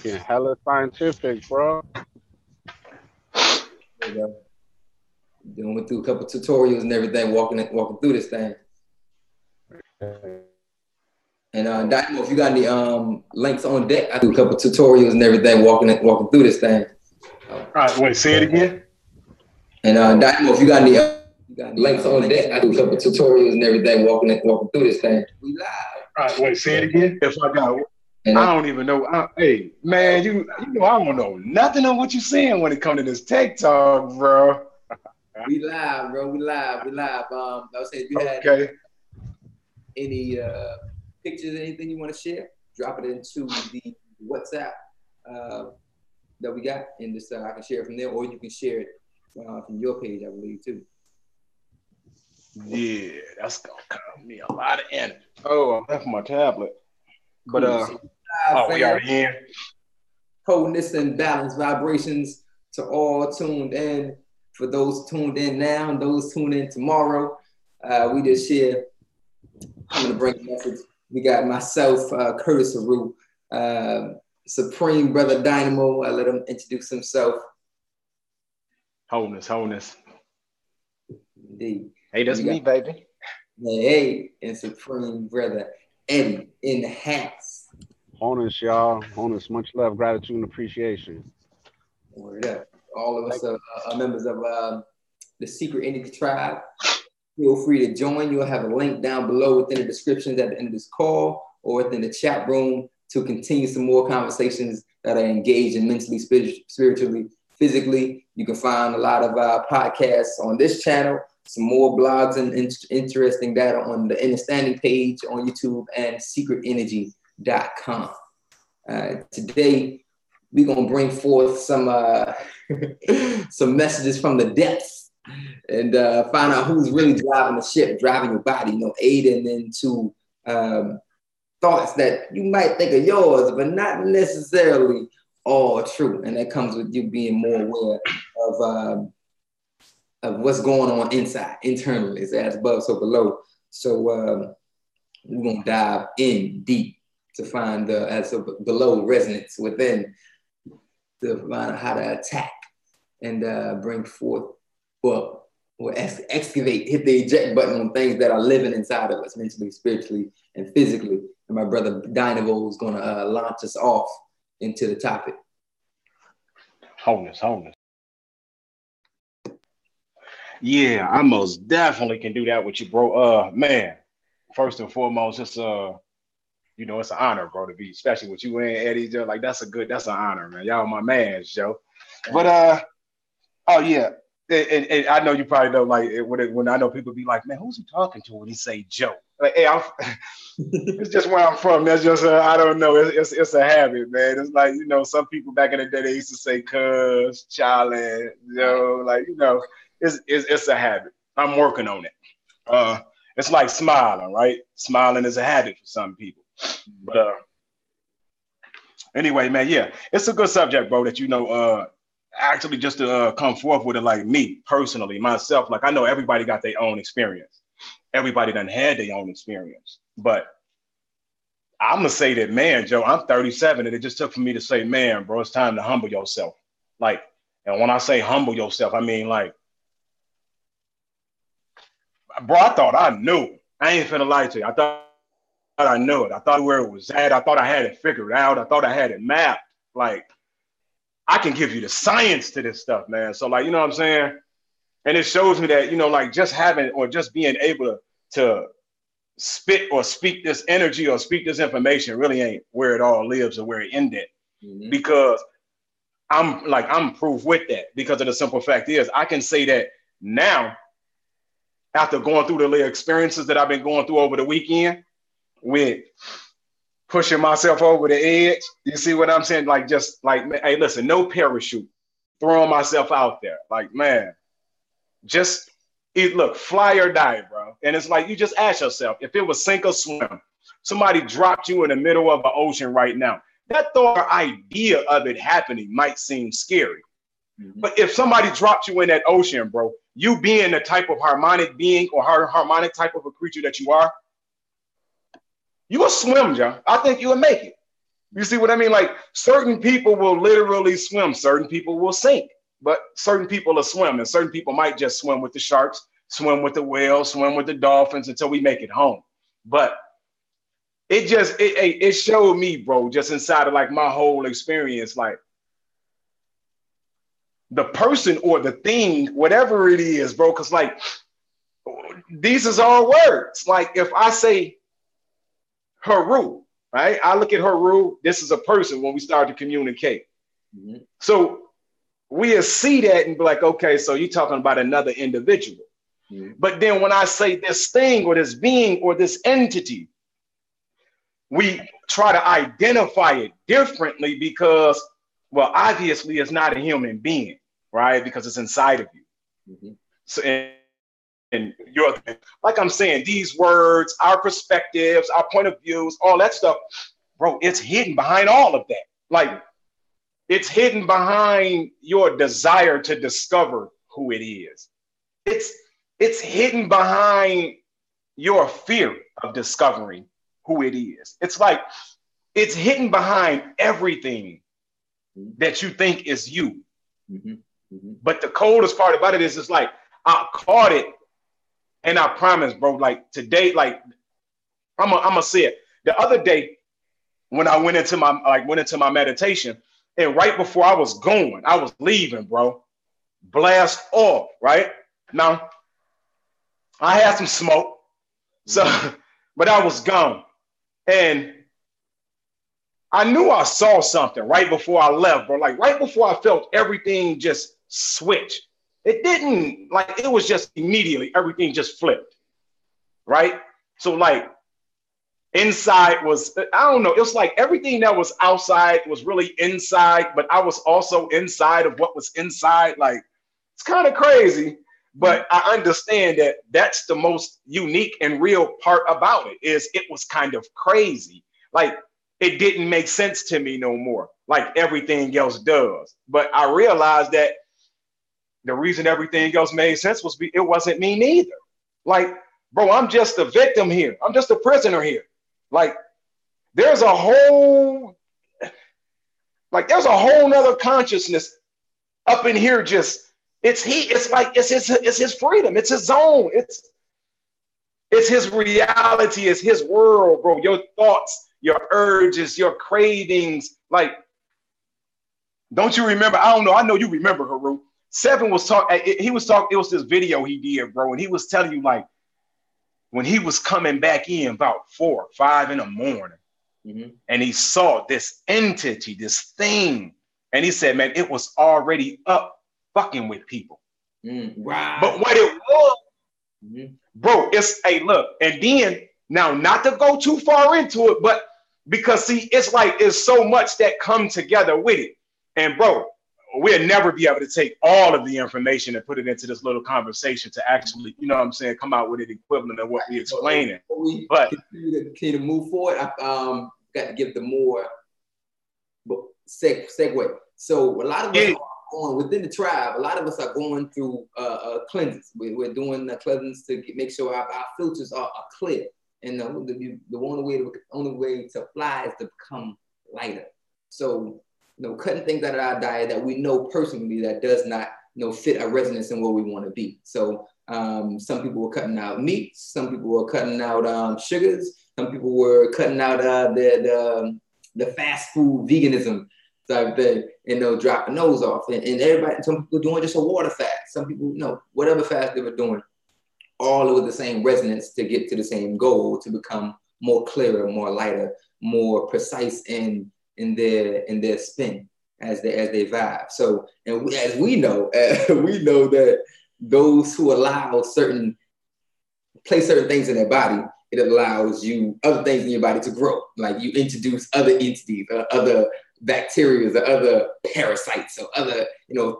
Getting hella scientific, bro. There you go. Then went through a couple tutorials and everything, walking through this thing. And Dynamo, if you got any links on deck, I do a couple tutorials and everything, walking through this thing. All right, wait, say it again. And Dynamo, if you got any links on deck, I do a couple tutorials and everything, walking through this thing. We live. All right, wait, say it again. If I got, I don't even know. Hey, man, you know, I don't know nothing on what you're saying when it comes to this tech talk, bro. We live, bro. We live. I was saying, if you had any pictures, anything you want to share, drop it into the WhatsApp that we got, and just I can share it from there, or you can share it from your page, I believe, too. Yeah, that's gonna cost me a lot of energy. Oh, I left my tablet. But we are in. Wholeness and balance vibrations to all tuned in. For those tuned in now and those tuned in tomorrow, we just share. I'm gonna bring a message. We got myself, Curtis Heru, Supreme Brother Dynamo. I let him introduce himself. Wholeness. Indeed. Hey, that's me, baby. Hey, and Supreme Brother Eddie in the house. Honest, y'all. Honest. Much love, gratitude, and appreciation. Word up. All of us are members of the Secret Energy Tribe. Feel free to join. You'll have a link down below within the descriptions at the end of this call or within the chat room to continue some more conversations that are engaged in mentally, spiritually, physically. You can find a lot of podcasts on this channel, some more blogs and interesting data on the Understanding page on YouTube and secretenergy.com. Today, we're going to bring forth some some messages from the depths and find out who's really driving the ship, driving your body, aiding into thoughts that you might think are yours, but not necessarily all true. And that comes with you being more aware of what's going on inside, internally. It's as above, so below. So we're going to dive in deep to find the as below resonance within, to find out how to attack and bring forth, or excavate, hit the eject button on things that are living inside of us, mentally, spiritually, and physically. And my brother Dynamo is going to launch us off into the topic. Wholeness. Yeah, I most definitely can do that with you, bro. Man, first and foremost, it's it's an honor, bro, to be, especially with you and Eddie. Joe. Like that's an honor, man. Y'all my mans, Joe. But oh yeah, and I know you probably know, like when I know people be like, man, who's he talking to when he say Joe? Like, hey, it's just where I'm from. That's just I don't know. It's a habit, man. It's like some people back in the day they used to say cuz, Charlie, like it's a habit. I'm working on it. It's like smiling, right? Smiling is a habit for some people. But anyway, man, yeah, it's a good subject, bro, that actually just to come forth with it, like me personally, myself, like I know everybody got their own experience. Everybody done had their own experience. But I'm gonna say that, man, Joe, I'm 37, and it just took for me to say, man, bro, it's time to humble yourself. Like, and when I say humble yourself, I mean like, bro, I thought I knew. I ain't finna lie to you. I thought I knew it. I thought where it was at. I thought I had it figured out. I thought I had it mapped. Like, I can give you the science to this stuff, man. So, like, you know what I'm saying? And it shows me that, like just having or just being able to spit or speak this energy or speak this information really ain't where it all lives or where it ended. Mm-hmm. Because I'm proof with that, because of the simple fact is I can say that now, after going through the little experiences that I've been going through over the weekend with pushing myself over the edge. You see what I'm saying? Like, just like, hey, listen, no parachute, throwing myself out there. Like, man, just look, fly or die, bro. And it's like, you just ask yourself, if it was sink or swim, somebody dropped you in the middle of the ocean right now, that thought or idea of it happening might seem scary. Mm-hmm. But if somebody dropped you in that ocean, bro, you being the type of harmonic being or harmonic type of a creature that you are, you will swim, John. I think you will make it. You see what I mean? Like certain people will literally swim, certain people will sink, but certain people will swim, and certain people might just swim with the sharks, swim with the whales, swim with the dolphins until we make it home. But it showed me, bro, just inside of like my whole experience, like the person or the thing, whatever it is, bro, because like these is all words. Like if I say Heru, right? I look at Heru, this is a person when we start to communicate. Mm-hmm. So we'll see that and be like, okay, so you're talking about another individual. Mm-hmm. But then when I say this thing or this being or this entity, we try to identify it differently because, well, obviously it's not a human being, right? Because it's inside of you. Mm-hmm. So, and you're, like I'm saying, these words, our perspectives, our point of views, all that stuff, bro, it's hidden behind all of that. Like, it's hidden behind your desire to discover who it is. It's hidden behind your fear of discovering who it is. It's like, it's hidden behind everything that you think is you. Mm-hmm. Mm-hmm. But the coldest part about it is, it's like, I caught it. And I promise, bro, like today, like I'm gonna say it. The other day when I went into my meditation, and right before I was leaving, bro, blast off, right? Now, I had some smoke, so but I was gone. And I knew I saw something right before I left, bro. Like right before I felt everything just switch. It didn't, like, it was just immediately, everything just flipped, right? So like inside was, I don't know, it was like everything that was outside was really inside, but I was also inside of what was inside. Like, it's kind of crazy, but I understand that that's the most unique and real part about it, is it was kind of crazy. Like, it didn't make sense to me no more, like everything else does. But I realized that the reason everything else made sense was it wasn't me neither. Like, bro, I'm just a victim here. I'm just a prisoner here. Like, there's a whole nother consciousness up in here. Just it's his freedom. It's his zone. It's his reality. It's his world, bro. Your thoughts, your urges, your cravings. Like, don't you remember? I don't know. I know you remember, Heru. Seven was talking, it was this video he did, bro, and he was telling you, like, when he was coming back in about 4 or 5 in the morning, mm-hmm. and he saw this entity, this thing, and he said, man, it was already up fucking with people. Wow. But what it was, mm-hmm. bro, it's, hey, look, and then, now, not to go too far into it, but because, see, it's like, it's so much that come together with it. And, bro, we'll never be able to take all of the information and put it into this little conversation to actually, you know what I'm saying, come out with an equivalent of what we're explaining. But continue to move forward, I got to give the more segue. So a lot of us are going within the tribe. A lot of us are going through cleanses. We're doing the cleanses to make sure our filters are clear. And the only way to fly is to become lighter. So, cutting things out of our diet that we know personally that does not, fit our resonance in where we want to be. So some people were cutting out meat, some people were cutting out sugars, some people were cutting out the fast food veganism type thing, and dropping those off. And everybody, some people doing just a water fast, some people, whatever fast they were doing, all with the same resonance to get to the same goal, to become more clearer, more lighter, more precise in their spin as they vibe. So, and as we know that those who allow place certain things in their body, it allows you other things in your body to grow. Like you introduce other entities, other bacteria, or other parasites, or other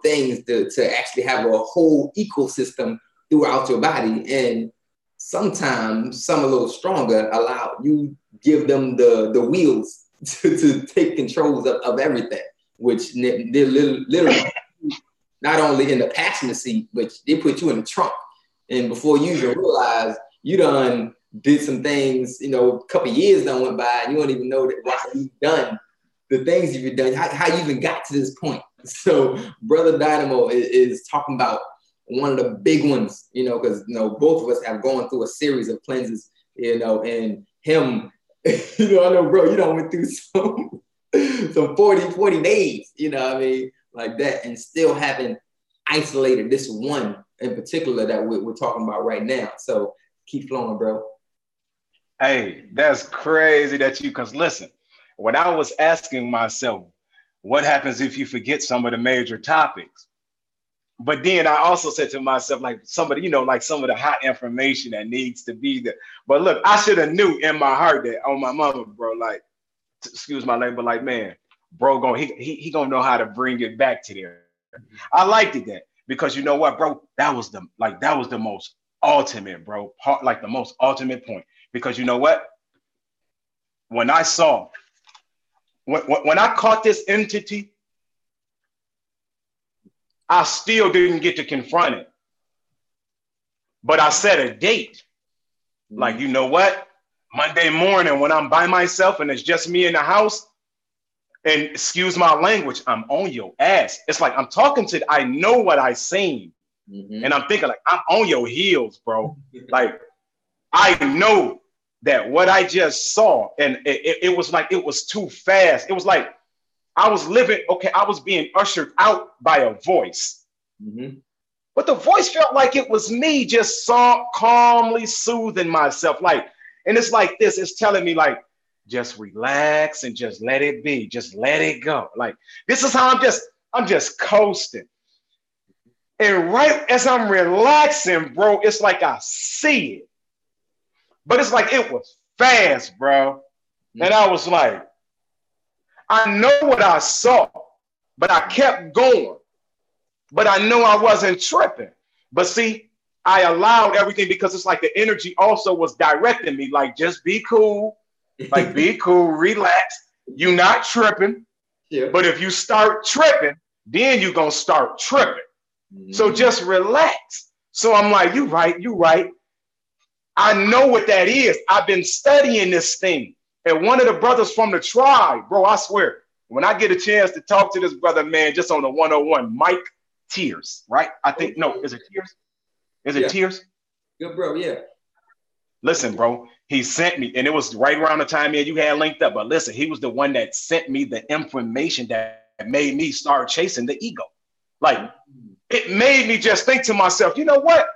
things to actually have a whole ecosystem throughout your body. And sometimes some a little stronger allow you give them the wheels to take controls of everything, which they're literally not only in the passenger seat, but they put you in the trunk. And before you even realize, you done did some things, a couple of years done went by, and you don't even know that what you've done the things you've done, how you even got to this point. So Brother Dynamo is talking about one of the big ones, you know, because, you know, both of us have gone through a series of cleanses, you know, and him, you know, I know, bro, you done went through some 40 days, you know what I mean, like that, and still haven't isolated this one in particular that we're talking about right now. So keep flowing, bro. Hey, that's crazy because listen, when I was asking myself, what happens if you forget some of the major topics? But then I also said to myself, like some of the, you know, like some of the hot information that needs to be there. But look, I should have knew in my heart that on my mama, bro, like, excuse my language, but like, man, bro, he gonna know how to bring it back to there. I liked it that because you know what, bro, that was the most ultimate, bro, like the most ultimate point. Because you know what, when I saw, when I caught this entity, I still didn't get to confront it. But I set a date. Like, you know what? Monday morning when I'm by myself and it's just me in the house, and excuse my language, I'm on your ass. It's like I'm talking to, I know what I seen. And I'm thinking like, I'm on your heels, bro. Like, I know that what I just saw, and it was like, it was too fast. It was like, I was being ushered out by a voice. But the voice felt like it was me just calmly soothing myself. Like, and it's like this, it's telling me like, just relax and just let it be. Just let it go. Like, this is how I'm just coasting. And right as I'm relaxing, bro, it's like I see it. But it's like it was fast, bro. And I was like, I know what I saw, but I kept going. But I know I wasn't tripping. But see, I allowed everything because it's like the energy also was directing me. Like, just be cool. Like, be cool, relax. You're not tripping. Yeah. But if you start tripping, then you're going to start tripping. So just relax. So I'm like, you right. I know what that is. I've been studying this thing. And one of the brothers from the tribe, bro, I swear, when I get a chance to talk to this brother, man, just on the 101, Mike Tears, right? I think, no, is it Tears? Is it Tears? Good, bro, yeah. Listen, bro, he sent me, and it was right around the time you had linked up. But listen, he was the one that sent me the information that made me start chasing the ego. Like, it made me just think to myself, you know what?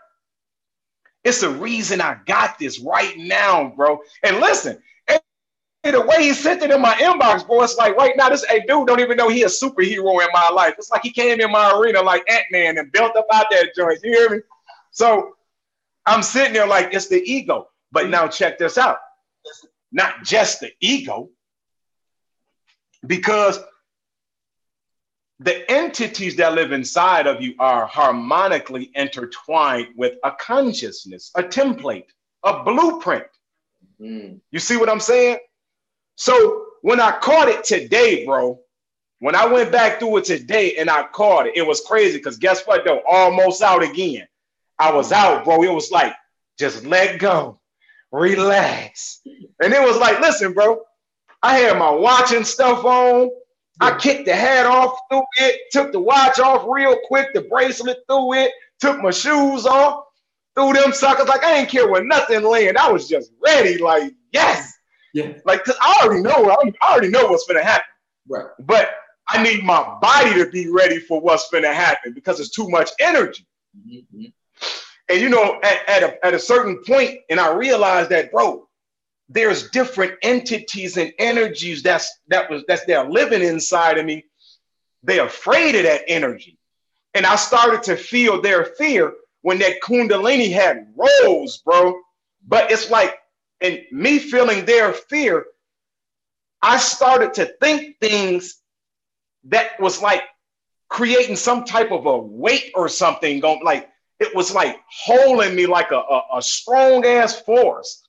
It's the reason I got this right now, bro. And listen, the way he sent it in my inbox, bro, it's like right now, this dude don't even know he a superhero in my life. It's like he came in my arena like Ant-Man and built up out that joint. You hear me? So I'm sitting there like, it's the ego. But now check this out. Not just the ego, because the entities that live inside of you are harmonically intertwined with a consciousness, a template, a blueprint. You see what I'm saying? So when I caught it today, bro, when I went back through it today and I caught it, it was crazy because guess what, though? Almost out again. I was out, bro. It was like, just let go, relax. And it was like, listen, bro, I had my watch and stuff on. I kicked the hat off through it, took the watch off real quick, the bracelet through it, took my shoes off, threw them suckers. Like, I ain't care what nothing land. I was just ready, like, yes. Yeah. Like, cause I already know what's gonna happen. Right. But I need my body to be ready for what's gonna happen because it's too much energy. And you know, at a certain point, and I realized that, bro, there's different entities and energies that's they're living inside of me. They're afraid of that energy. And I started to feel their fear when that Kundalini had rose, bro. But it's like, and me feeling their fear, I started to think things that was like creating some type of a weight or something going, like it was like holding me like a strong ass force.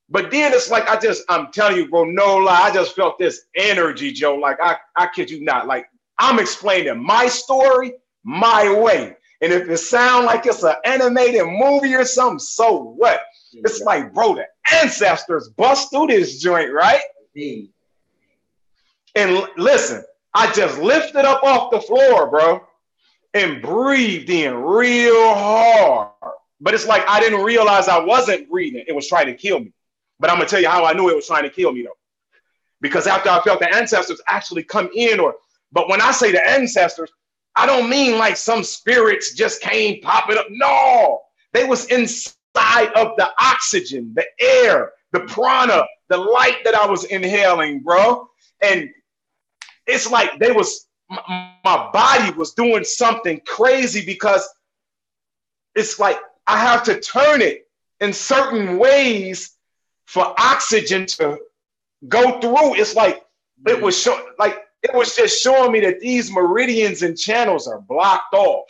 But then it's like, I'm telling you, bro, no lie, I just felt this energy, Joe. Like I kid you not, like I'm explaining my story my way. And if it sounds like it's an animated movie or something, so what? It's like, bro, the ancestors bust through this joint, right? And listen, I just lifted up off the floor, bro, and breathed in real hard. But it's like I didn't realize I wasn't breathing. It was trying to kill me. But I'm going to tell you how I knew it was trying to kill me, though. Because after I felt the ancestors actually come in, but when I say the ancestors, I don't mean like some spirits just came popping up. No, they was inside of the oxygen, the air, the prana, the light that I was inhaling, bro. And it's like my body was doing something crazy because it's like I have to turn it in certain ways for oxygen to go through. It's like it was just showing me that these meridians and channels are blocked off.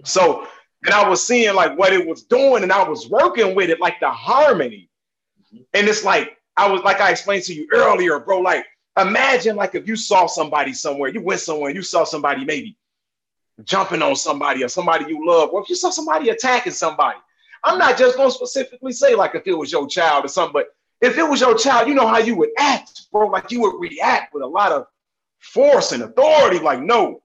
So, and I was seeing like what it was doing, and I was working with it, like the harmony. And it's like I explained to you earlier, bro. Like, imagine like if you saw somebody somewhere, you went somewhere, and you saw somebody maybe jumping on somebody or somebody you love, or if you saw somebody attacking somebody. I'm not just going to specifically say like if it was your child or something, but if it was your child, you know how you would act, bro. Like you would react with a lot of force and authority, like no.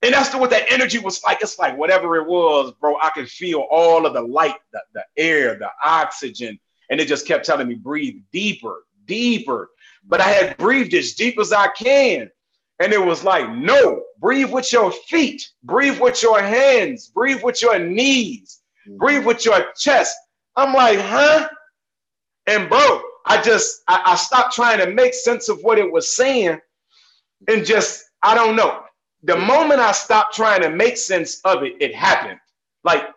And that's what that energy was like. It's like whatever it was, bro, I could feel all of the light, the air, the oxygen. And it just kept telling me, breathe deeper, deeper. But I had breathed as deep as I can. And it was like, no, breathe with your feet, breathe with your hands, breathe with your knees, breathe with your chest. I'm like, huh? And bro, I stopped trying to make sense of what it was saying. And just, I don't know. The moment I stopped trying to make sense of it, it happened. Like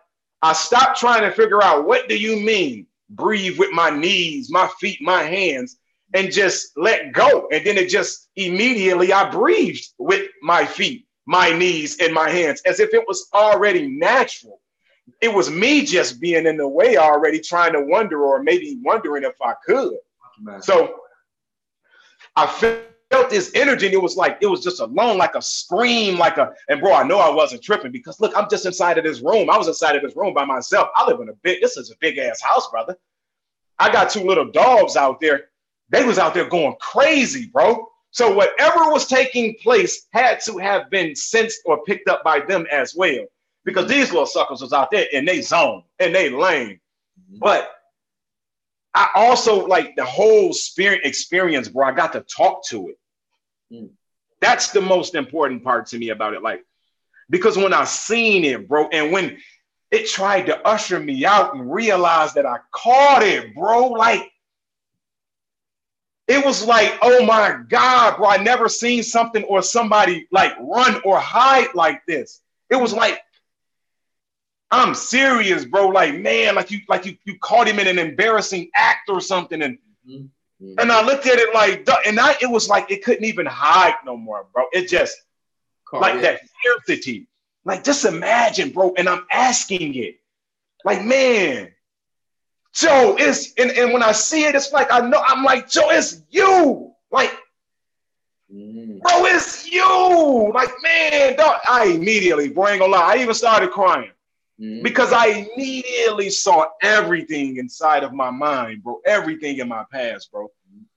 I stopped trying to figure out, what do you mean? Breathe with my knees, my feet, my hands, and just let go. And then it just immediately I breathed with my feet, my knees, and my hands, as if it was already natural. It was me just being in the way already, trying to wonder, or maybe wondering if I could. So I felt this energy, and it was just alone, like a scream, and bro, I know I wasn't tripping because look, I'm just inside of this room. I was inside of this room by myself. I live in this is a big ass house, brother. I got 2 little dogs out there. They was out there going crazy, bro. So whatever was taking place had to have been sensed or picked up by them as well, because these little suckers was out there in they zone, in they lane. But I also like the whole spirit experience, bro. I got to talk to it. That's the most important part to me about it. Like, because when I seen it, bro, and when it tried to usher me out and realized that I caught it, bro, like, it was like, oh my God, bro, I never seen something or somebody like run or hide like this. It was like, I'm serious, bro. Like, man, like you caught him in an embarrassing act or something. And and I looked at it like, and it was like, it couldn't even hide no more, bro. It just, like that fiercity. Like, just imagine, bro. And I'm asking it, like, man, Joe, and when I see it, it's like, I know, I'm like, Joe, it's you. Like, bro, it's you. Like, man, I immediately, bro, ain't gonna lie, I even started crying. Because I immediately saw everything inside of my mind, bro. Everything in my past, bro.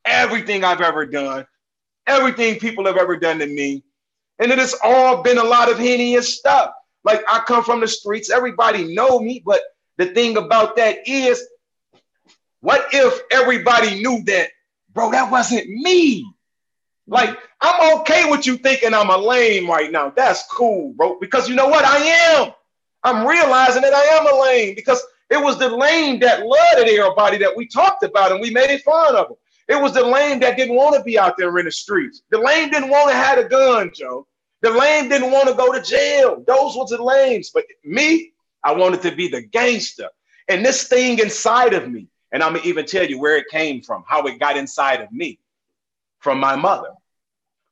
Everything I've ever done. Everything people have ever done to me. And it has all been a lot of heinous stuff. Like, I come from the streets. Everybody know me. But the thing about that is, what if everybody knew that, bro, that wasn't me? Like, I'm okay with you thinking I'm a lame right now. That's cool, bro. Because you know what? I am. I'm realizing that I am a lame, because it was the lame that loved everybody that we talked about and we made fun of them. It was the lame that didn't want to be out there in the streets. The lame didn't want to have a gun, Joe. The lame didn't want to go to jail. Those were the lames. But me, I wanted to be the gangster. And this thing inside of me, and I'm going to even tell you where it came from, how it got inside of me, from my mother.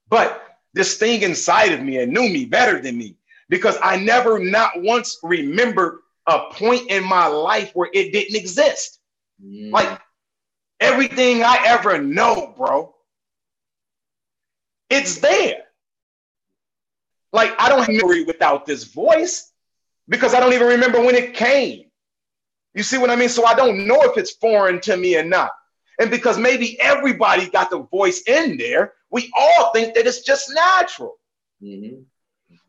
But this thing inside of me and knew me better than me, because I never not once remembered a point in my life where it didn't exist. Like, everything I ever know, bro, it's there. Like, I don't remember it without this voice, because I don't even remember when it came. You see what I mean? So I don't know if it's foreign to me or not. And because maybe everybody got the voice in there, We all think that it's just natural. Mm-hmm.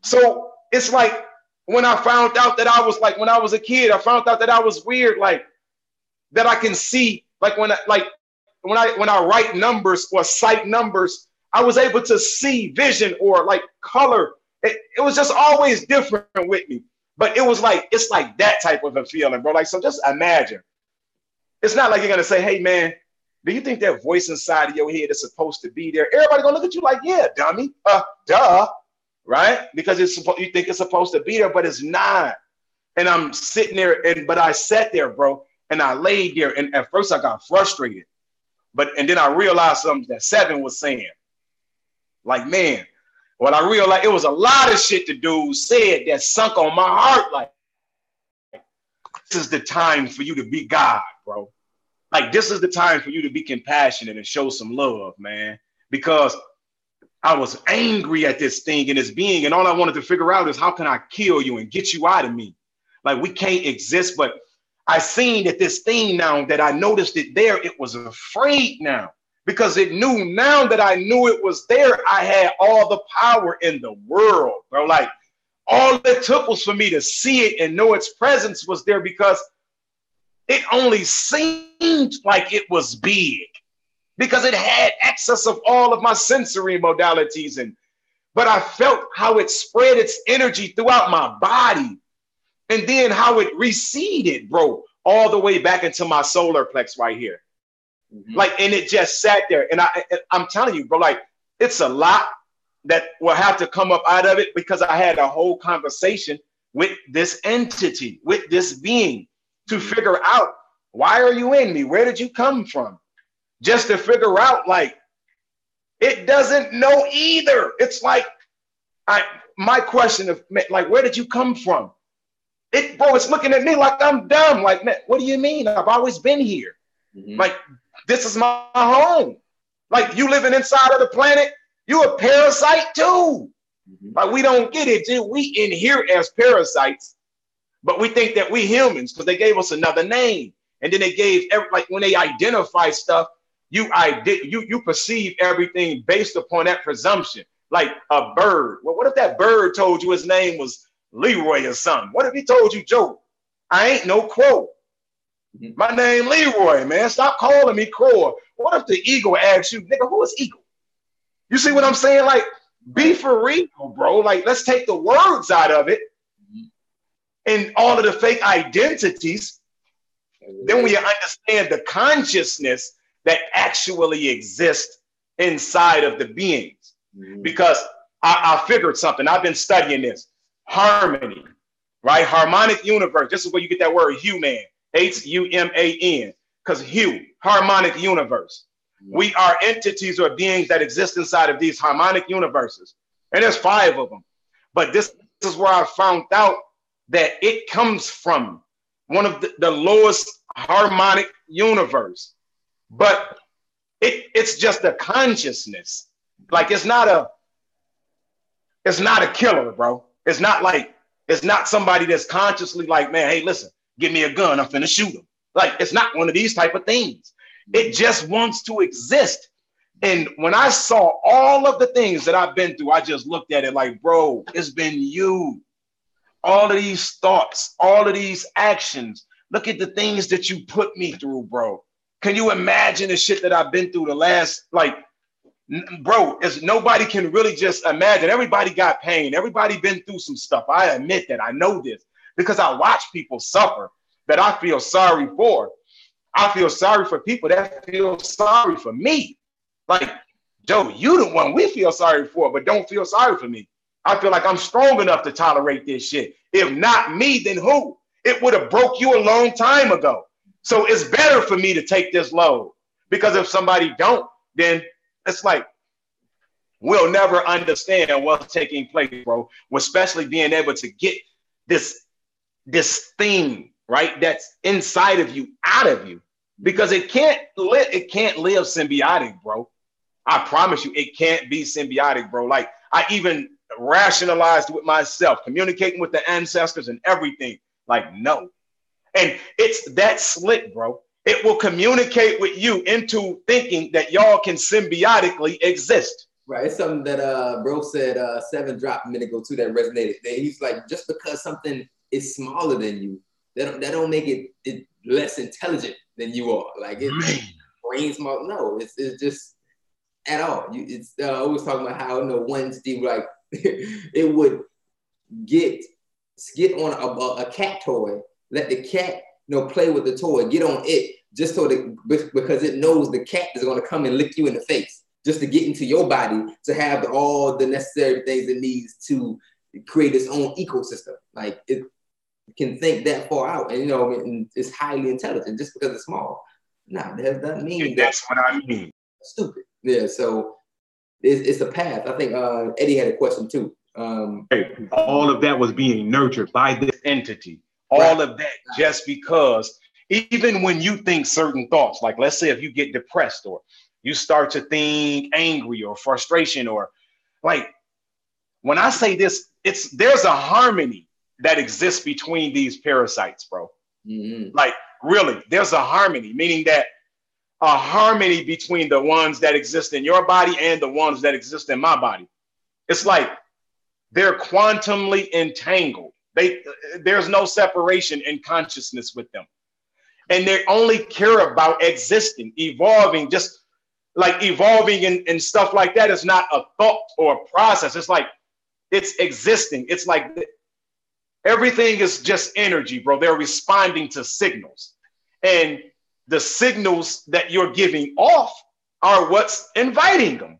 So it's like when I found out that I was like, when I was a kid, I found out that I was weird, like that I can see, like when I write numbers or cite numbers, I was able to see vision or like color. It was just always different with me. But it was like, it's like that type of a feeling, bro. Like, so just imagine. It's not like you're gonna say, hey man, do you think that voice inside of your head is supposed to be there? Everybody gonna look at you like, yeah, dummy. Duh. Right? Because you think it's supposed to be there, but it's not. And I'm sitting there, but I sat there, bro, and I laid there, and at first I got frustrated. And then I realized something that Seven was saying. Like, man, what I realized, it was a lot of shit the dude said that sunk on my heart. Like, this is the time for you to be God, bro. Like, this is the time for you to be compassionate and show some love, man. Because I was angry at this thing and this being, and all I wanted to figure out is how can I kill you and get you out of me? Like, we can't exist. But I seen that this thing now that I noticed it there, it was afraid now. Because it knew now that I knew it was there, I had all the power in the world, bro. Like, all it took was for me to see it and know its presence was there, because it only seemed like it was big because it had access of all of my sensory modalities. But I felt how it spread its energy throughout my body, and then how it receded, bro, all the way back into my solar plex right here. Mm-hmm. Like, and it just sat there. And I'm telling you, bro, like, it's a lot that will have to come up out of it, because I had a whole conversation with this entity, with this being, to figure out, why are you in me? Where did you come from? Just to figure out, like, it doesn't know either. It's like, my question of, like, where did you come from? Bro, it's looking at me like I'm dumb. Like, man, what do you mean? I've always been here. Mm-hmm. Like, this is my home. Like, you living inside of the planet, you a parasite too. Mm-hmm. Like, we don't get it, dude. We in here as parasites, but we think that we humans because they gave us another name. And then they gave, like, when they identify stuff, you perceive everything based upon that presumption. Like a bird. Well, what if that bird told you his name was Leroy or something? What if he told you, Joe, I ain't no crow? Mm-hmm. My name Leroy, man. Stop calling me crow. What if the eagle asks you, nigga, who is eagle? You see what I'm saying? Like, be for real, bro. Like, let's take the words out of it and all of the fake identities. Then we understand the consciousness that actually exists inside of the beings. Mm-hmm. Because I figured something. I've been studying this. Harmony, right? Harmonic universe. This is where you get that word human. Human. Because harmonic universe. Mm-hmm. We are entities or beings that exist inside of these harmonic universes. And there's 5 of them. But this is where I found out that it comes from one of the lowest harmonic universe. But it's just a consciousness. Like, it's not a killer, bro. It's not somebody that's consciously like, man, hey, listen, give me a gun, I'm finna shoot him. Like, it's not one of these type of things. It just wants to exist. And when I saw all of the things that I've been through, I just looked at it like, bro, it's been you. All of these thoughts, all of these actions. Look at the things that you put me through, bro. Can you imagine the shit that I've been through the last, like, bro, nobody can really just imagine. Everybody got pain. Everybody been through some stuff. I admit that. I know this because I watch people suffer that I feel sorry for. I feel sorry for people that feel sorry for me. Like, Joe, you the one we feel sorry for, but don't feel sorry for me. I feel like I'm strong enough to tolerate this shit. If not me, then who? It would have broke you a long time ago. So it's better for me to take this load, because if somebody don't, then it's like, we'll never understand what's taking place, bro. Especially being able to get this thing, right, that's inside of you out of you, because it can't live symbiotic, bro. I promise you, it can't be symbiotic, bro. Like, I even rationalized with myself, communicating with the ancestors and everything. Like, no. And it's that slick, bro. It will communicate with you into thinking that y'all can symbiotically exist. Right. It's something that bro said 7 drop a minute ago too that resonated. He's like, just because something is smaller than you, that don't make it less intelligent than you are. Like it's brain small. No, it's just at all. It's always talking about how Wednesday, like it would get on a cat toy, let the cat play with the toy, get on it, just so that because it knows the cat is going to come and lick you in the face, just to get into your body, to have all the necessary things it needs to create its own ecosystem. Like it can think that far out, and it's highly intelligent just because it's small. Nah, that doesn't mean that's what I mean. Stupid. Yeah, so it's a path. I think Eddie had a question too. All of that was being nurtured by this entity. All of that just because even when you think certain thoughts, like let's say if you get depressed or you start to think angry or frustration, or like when I say this, there's a harmony that exists between these parasites, bro. Mm-hmm. Like really, there's a harmony, meaning that a harmony between the ones that exist in your body and the ones that exist in my body. It's like they're quantumly entangled. There's no separation in consciousness with them. And they only care about existing, evolving, just like evolving and stuff like that is not a thought or a process. It's like it's existing. It's like everything is just energy, bro. They're responding to signals. And the signals that you're giving off are what's inviting them.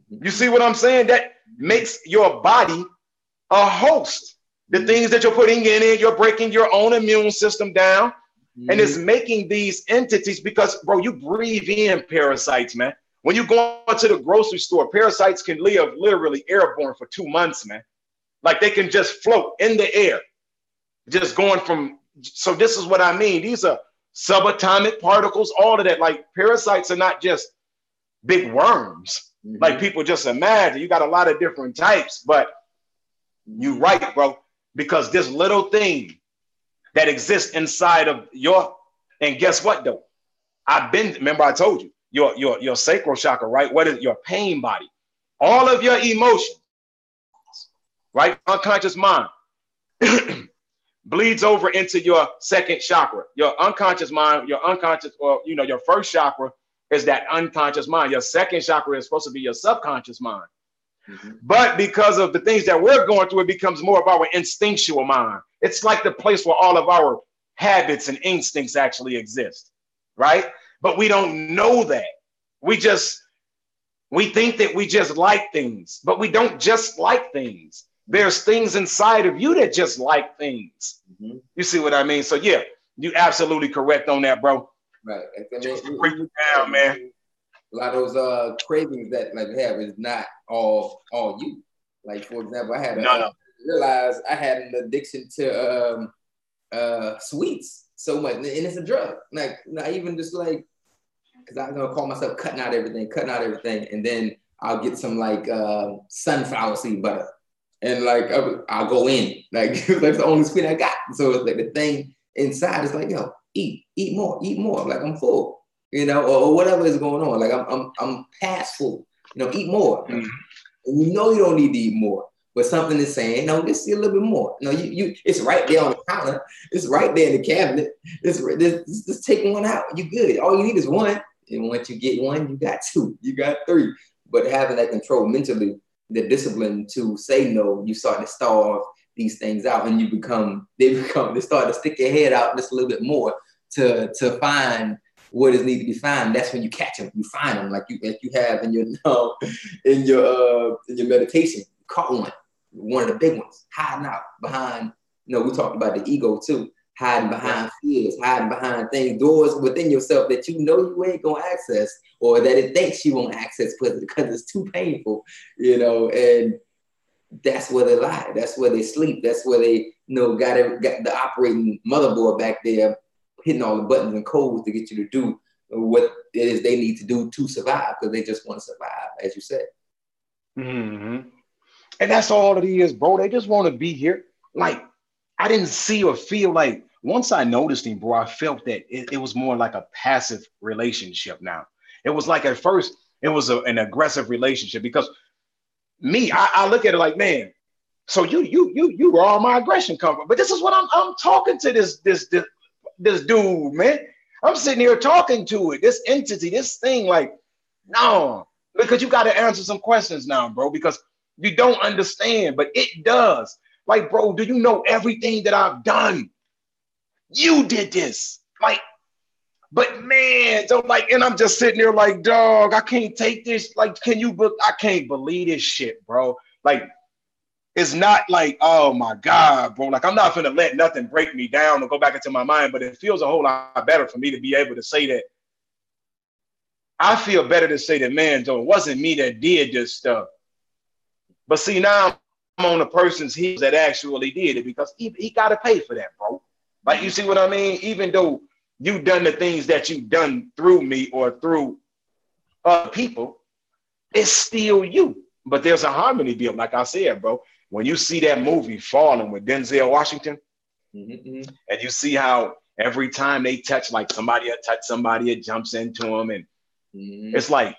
You see what I'm saying? That makes your body a host. The things that you're putting in it, you're breaking your own immune system down. And it's making these entities, because, bro, you breathe in parasites, man. When you go to the grocery store, parasites can live literally airborne for 2 months, man. Like they can just float in the air, just going from. So this is what I mean. These are subatomic particles, all of that. Like parasites are not just big worms, like people just imagine. You got a lot of different types, but you're right, bro, because this little thing that exists inside of and guess what though? Remember I told you, your sacral chakra, right? What is your pain body? All of your emotions, right? Unconscious mind bleeds over into your second chakra. Your unconscious mind, your first chakra is that unconscious mind. Your second chakra is supposed to be your subconscious mind. But because of the things that we're going through, it becomes more of our instinctual mind. It's like the place where all of our habits and instincts actually exist, right? But we don't know that. We think that we just like things, but we don't just like things. There's things inside of you that just like things. You see what I mean? So yeah, you're absolutely correct on that, bro. Right. Just to break it down, man. A lot of those cravings that like we have is not all you. Like for example, I realized I had an addiction to sweets so much, and it's a drug. Like not even just like, because I'm gonna call myself cutting out everything, and then I'll get some like sunflower seed butter, and like I'll go in like that's the only sweet I got. So it's like the thing inside is like, yo, eat more. Like I'm full. Or whatever is going on. Like I'm past full. Eat more. And you don't need to eat more, but something is saying, no, just eat a little bit more. You it's right there on the counter. It's right there in the cabinet. Just take one out. You good. All you need is one. And once you get one, you got two. You got three. But having that control mentally, the discipline to say no, you start to starve these things out, and they start to stick your head out just a little bit more to find what is need to be found. That's when you catch them. You find them like you have in your meditation. You caught one of the big ones, hiding out behind. We talked about the ego too, hiding behind fears, hiding behind things, doors within yourself that you ain't gonna access, or that it thinks you won't access because it's too painful, and that's where they lie. That's where they sleep. That's where they got the operating motherboard back there, hitting all the buttons and codes to get you to do what it is they need to do to survive, because they just want to survive, as you said. And that's all it is, bro. They just want to be here. Like, I didn't see or feel like, once I noticed him, bro, I felt that it was more like a passive relationship now. It was like at first, It was an aggressive relationship because I look at it like, man, so you were all my aggression come from. But this is what I'm talking to this dude, man. I'm sitting here talking to it, this entity, this thing, like, no, because you got to answer some questions now, bro, because you don't understand, but it does. Like, bro, do you know everything that I've done? You did this. Like, but man, so like, and I'm just sitting there like, dog, I can't take this. Like, I can't believe this shit, bro. Like, it's not like, oh my God, bro. Like, I'm not gonna let nothing break me down or go back into my mind, but it feels a whole lot better for me to be able to say that. I feel better to say that, man, Joe, it wasn't me that did this stuff. But see, now I'm on the person's heels that actually did it because he got to pay for that, bro. Like, you see what I mean? Even though you've done the things that you've done through me or through other people, it's still you. But there's a harmony built, like I said, bro. When you see that movie Fallen with Denzel Washington, and you see how every time they touch, like somebody it jumps into them, and it's like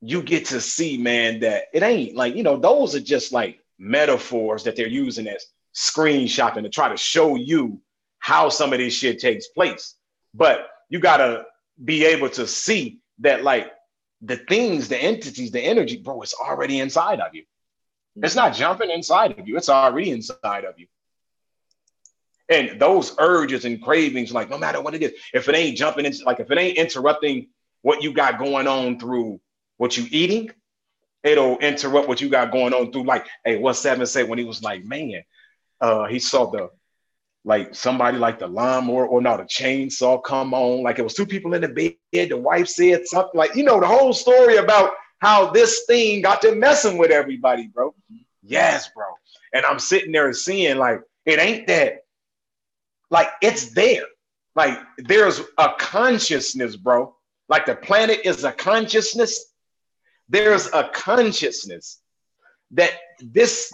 you get to see, man, that it ain't like, you know, those are just like metaphors that they're using as screenshoting to try to show you how some of this shit takes place. But you gotta be able to see that, like, the things, the entities, the energy, bro, it's already inside of you. It's not jumping inside of you. It's already inside of you. And those urges and cravings, like, no matter what it is, if it ain't jumping into, like, if it ain't interrupting what you got going on through what you eating, it'll interrupt what you got going on through, like, hey, what Seven said when he was like, man, he saw the, like, somebody like the lawnmower or no, the chainsaw come on, like it was two people in the bed, the wife said something, like, you know, the whole story about how this thing got to messing with everybody, bro. Yes, bro. And I'm sitting there seeing, like, it ain't that, like, it's there. Like, there's a consciousness, bro. Like, the planet is a consciousness. There's a consciousness that this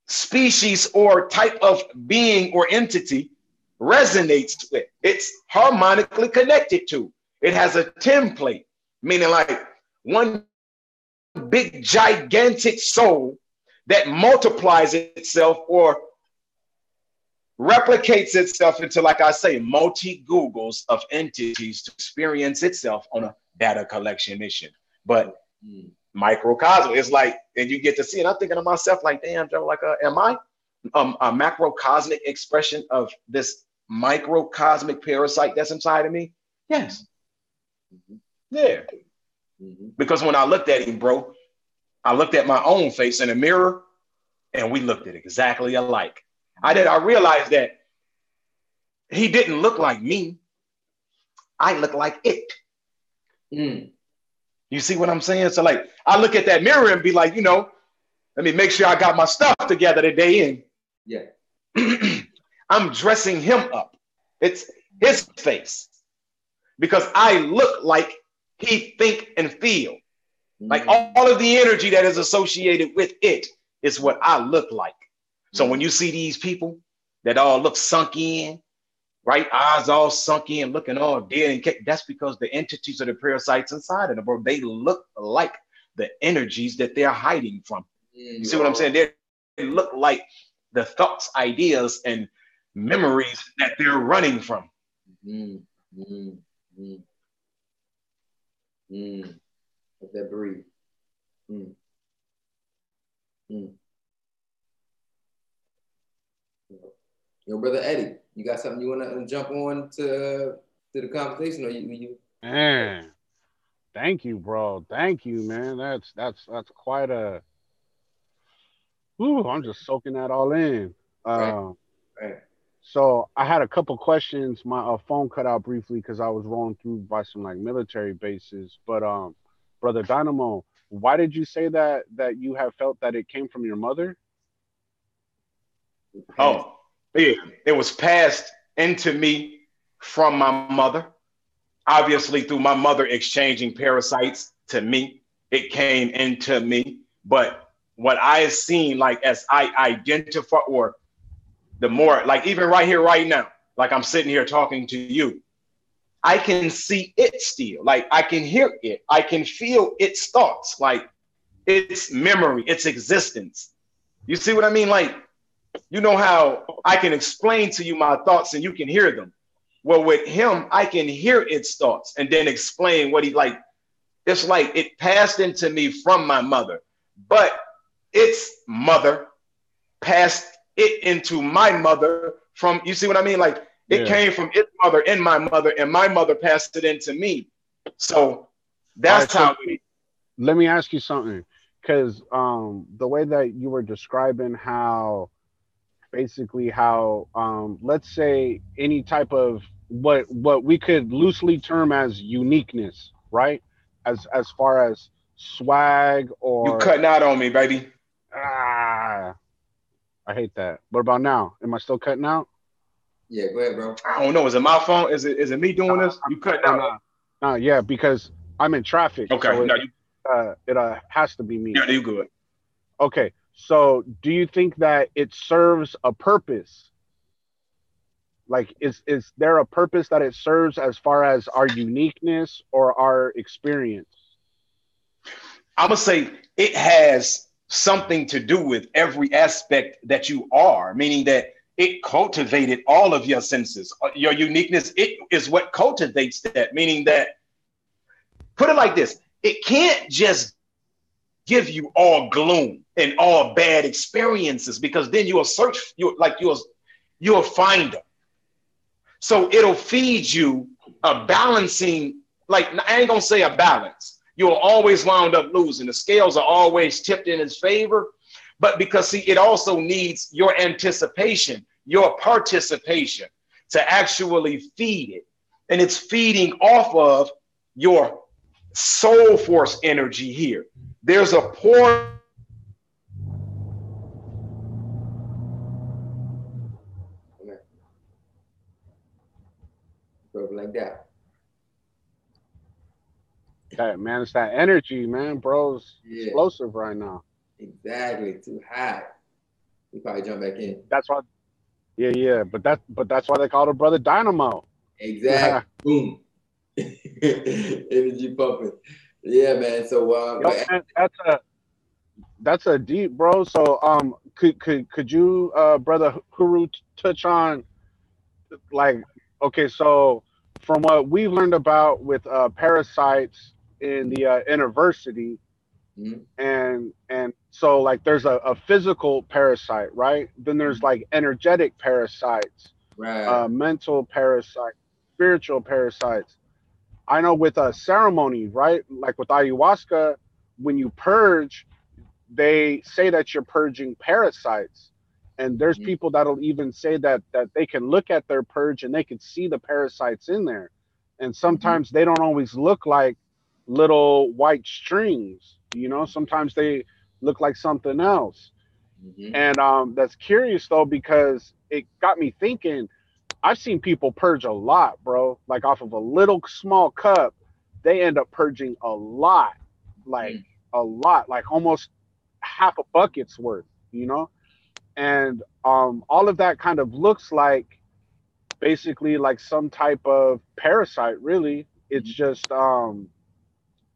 species or type of being or entity resonates with. It's harmonically connected to. It has a template, meaning like one big gigantic soul that multiplies itself or replicates itself into, like I say, multi-Googles of entities to experience itself on a data collection mission. But microcosm, it's like, and you get to see it. I'm thinking to myself, like, damn, Joe, like, am I a macrocosmic expression of this microcosmic parasite that's inside of me? Yes. Yeah. Because when I looked at him, bro, I looked at my own face in the mirror and we looked at exactly alike. I realized that he didn't look like me. I look like it. You see what I'm saying? So, like, I look at that mirror and be like, you know, let me make sure I got my stuff together today. And yeah, I'm dressing him up. It's his face because I look like he think and feel. Like, all of the energy that is associated with it is what I look like. So when you see these people that all look sunk in, right? Eyes all sunk in, looking all dead, and that's because the entities of the parasites inside of them, bro, they look like the energies that they're hiding from. You see what I'm saying? They look like the thoughts, ideas, and memories that they're running from. Let that breathe. Yo, brother Eddie, you got something you want to jump on to the conversation, or you? Man, thank you, bro. Thank you, man. That's quite a. Ooh, I'm just soaking that all in. Right. So I had a couple questions. My phone cut out briefly because I was rolling through by some like military bases. But brother Dynamo, why did you say that you have felt that it came from your mother? Oh, yeah, it was passed into me from my mother. Obviously, through my mother exchanging parasites to me, it came into me. But what I have seen, like, as I identify, or the more, like, even right here, right now, like I'm sitting here talking to you, I can see it still. Like I can hear it. I can feel its thoughts, like its memory, its existence. You see what I mean? Like, you know how I can explain to you my thoughts and you can hear them. Well, with him, I can hear its thoughts and then explain what he like. It's like it passed into me from my mother, but its mother passed it into my mother from, you see what I mean? Like it Yeah. came from its mother and my mother passed it into me. So All right. that's So how it, let me ask you something, because the way that you were describing how basically how let's say any type of what we could loosely term as uniqueness, right? As far as swag you or cutting out on me, baby. ah, I hate that. What about now? Am I still cutting out? Yeah, go ahead, bro. I don't know. Is it my phone? Is it me doing Nah, this? You cutting nah, out? nah, nah. Yeah, because I'm in traffic, Okay, so no, you, it has to be me. yeah, you good. Okay, so do you think that it serves a purpose? Like, is there a purpose that it serves as far as our uniqueness or our experience? I'm gonna say it has something to do with every aspect that you are, meaning that it cultivated all of your senses, your uniqueness. It is what cultivates that, meaning that, put it like this, it can't just give you all gloom and all bad experiences because then you'll search, you'll find them. So it'll feed you a balancing, like I ain't gonna say a balance. You'll always wound up losing. The scales are always tipped in his favor. But because see, it also needs your anticipation, your participation to actually feed it. And it's feeding off of your soul force energy here. There's a portion Okay. Go like that. That man, it's that energy, man. Bro's Yeah, explosive right now. exactly. Too high. You probably jump back in. That's why. Yeah, yeah. But that's why they call the brother Dynamo. Exactly. Boom. Energy pumping. Yeah, man. So, Yo, man, that's a deep, bro. So could you brother Heru touch on, like, okay, so from what we've learned about with parasites in the university, mhm, and so like there's a physical parasite, right? Then there's mhm. like energetic parasites, Right. mental parasites, spiritual parasites. I know with a ceremony, right? Like with ayahuasca, when you purge, they say that you're purging parasites. And there's Mhm, people that'll even say that they can look at their purge and they can see the parasites in there. And mhm, sometimes they don't always look like little white strings, you know, sometimes they look like something else. mhm, And that's curious though, because it got me thinking. I've seen people purge a lot, bro. Like off of a little small cup, they end up purging a lot, like mhm, a lot, like almost half a bucket's worth, you know? And all of that kind of looks like basically like some type of parasite, really. It's mhm, just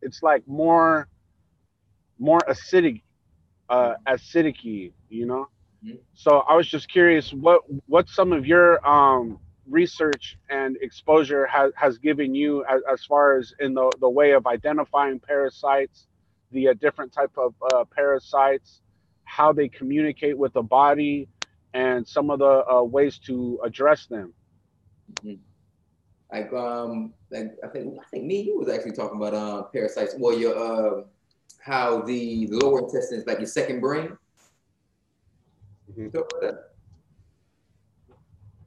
it's like more acidic acidic, you know? mhm. So I was just curious, what some of your research and exposure has given you as far as in the way of identifying parasites, the different type of parasites, how they communicate with the body, and some of the ways to address them. Mhm. Like I think me and you was actually talking about parasites. Well, your how the lower intestine is like your second brain. Hmm. You talk about that?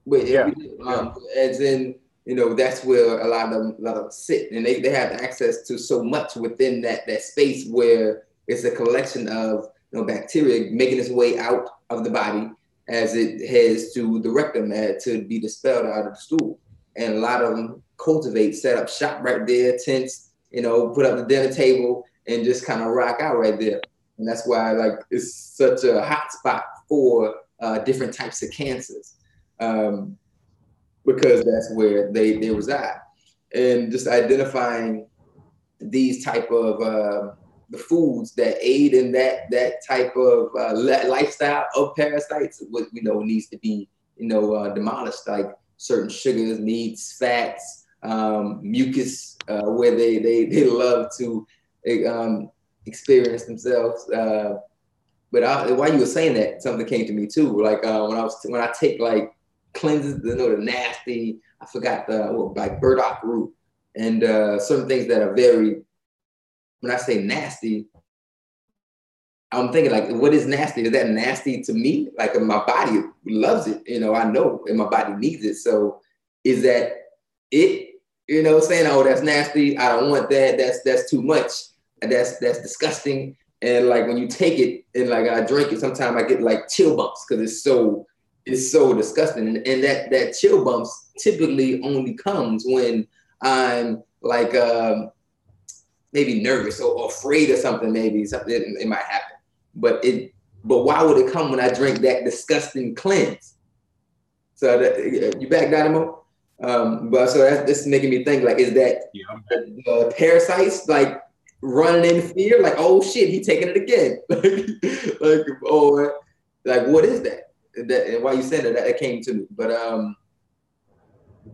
But Yeah, yeah. as in, that's where a lot of them sit, and they have access to so much within that space where it's a collection of bacteria making its way out of the body as it heads to the rectum to be dispelled out of the stool. And a lot of them cultivate, set up shop right there, tents, put up the dinner table and just kind of rock out right there. And that's why like it's such a hot spot for different types of cancers, um, because that's where they reside. and just identifying these type of the foods that aid in that type of lifestyle of parasites, what we know needs to be demolished, like certain sugars, meats, fats, mucus, where they love to experience themselves. But while you were saying that, something came to me too. Like when I take like cleanses, the nasty, I forgot like burdock root and certain things that are very. When I say nasty, I'm thinking like, what is nasty? Is that nasty to me? Like my body loves it, I know, and my body needs it. So is that it? Saying, oh, that's nasty. I don't want that. That's too much. That's disgusting. And like when you take it and like I drink it, sometimes I get like chill bumps because it's so disgusting. And that chill bumps typically only comes when I'm like maybe nervous or afraid of something. Maybe something it might happen. But why would it come when I drink that disgusting cleanse? So you back, Dynamo? But so that's making me think like, is that parasites like running in fear? Like, oh shit, he taking it again. Or like, what is that? And why you said that came to me. But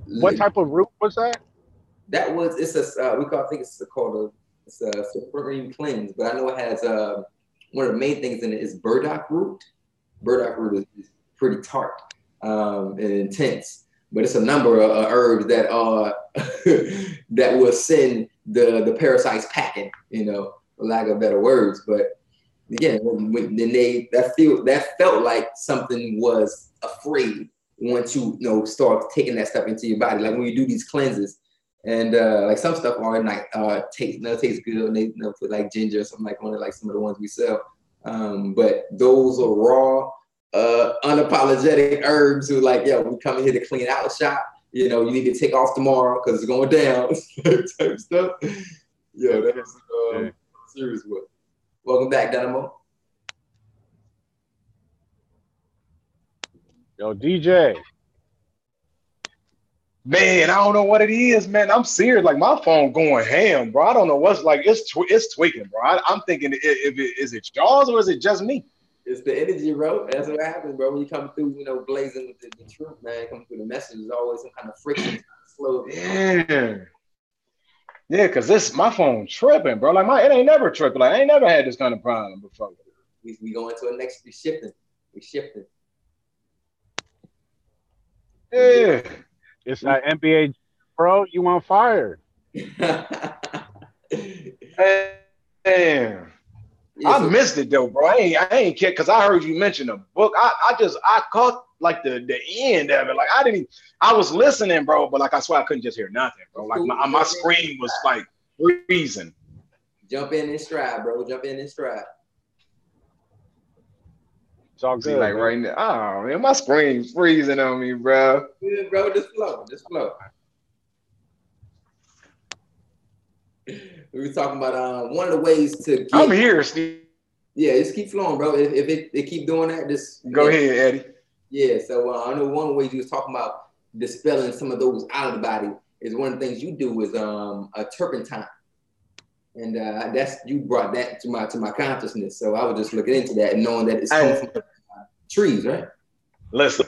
what type of root was that? That was I think it's called a supreme cleanse, but I know it has one of the main things in it is burdock root. Burdock root is pretty tart and intense, but it's a number of herbs that that will send the parasites packing, for lack of better words. But again, that felt like something was afraid once you start taking that stuff into your body. Like when you do these cleanses. And like some stuff are like tastes good, and they put like ginger or something like on it, like some of the ones we sell. But those are raw, unapologetic herbs who like, yo, we come in here to clean out the shop. You need to take off tomorrow because it's going down. Type stuff. Yo, that's serious work. Welcome back, Dynamo. Yo, DJ. Man, I don't know what it is, man. I'm serious. Like my phone going ham, bro. I don't know what's like. It's tweaking, bro. I'm thinking, is it Jaws or is it just me? It's the energy, bro. That's what happens, bro. When you come through, blazing with the truth, man. Come through the message. There's always some kind of friction, slow. Yeah, cause my phone tripping, bro. Like it ain't never tripping. Like I ain't never had this kind of problem before. We going to a next. We shifting. Yeah. It's that NBA, bro. You on fire? Damn. I missed it though, bro. I ain't care because I heard you mention a book. I caught like the end of it. Like I was listening, bro, but like I swear I couldn't just hear nothing, bro. Like my screen was like freezing. Jump in stride, bro. Jump in stride. It's all good. See, like right now, oh man, my screen's freezing on me, bro. Yeah, bro, just flow. We were talking about one of the ways to get. I'm here, Steve. Yeah, just keep flowing, bro. If it keep doing that, just go ahead, Eddie. Yeah, so I know one of the ways you was talking about dispelling some of those out of the body is one of the things you do is a turpentine, and you brought that to my consciousness. So I was just looking into that and knowing that it's coming from trees, right? Listen,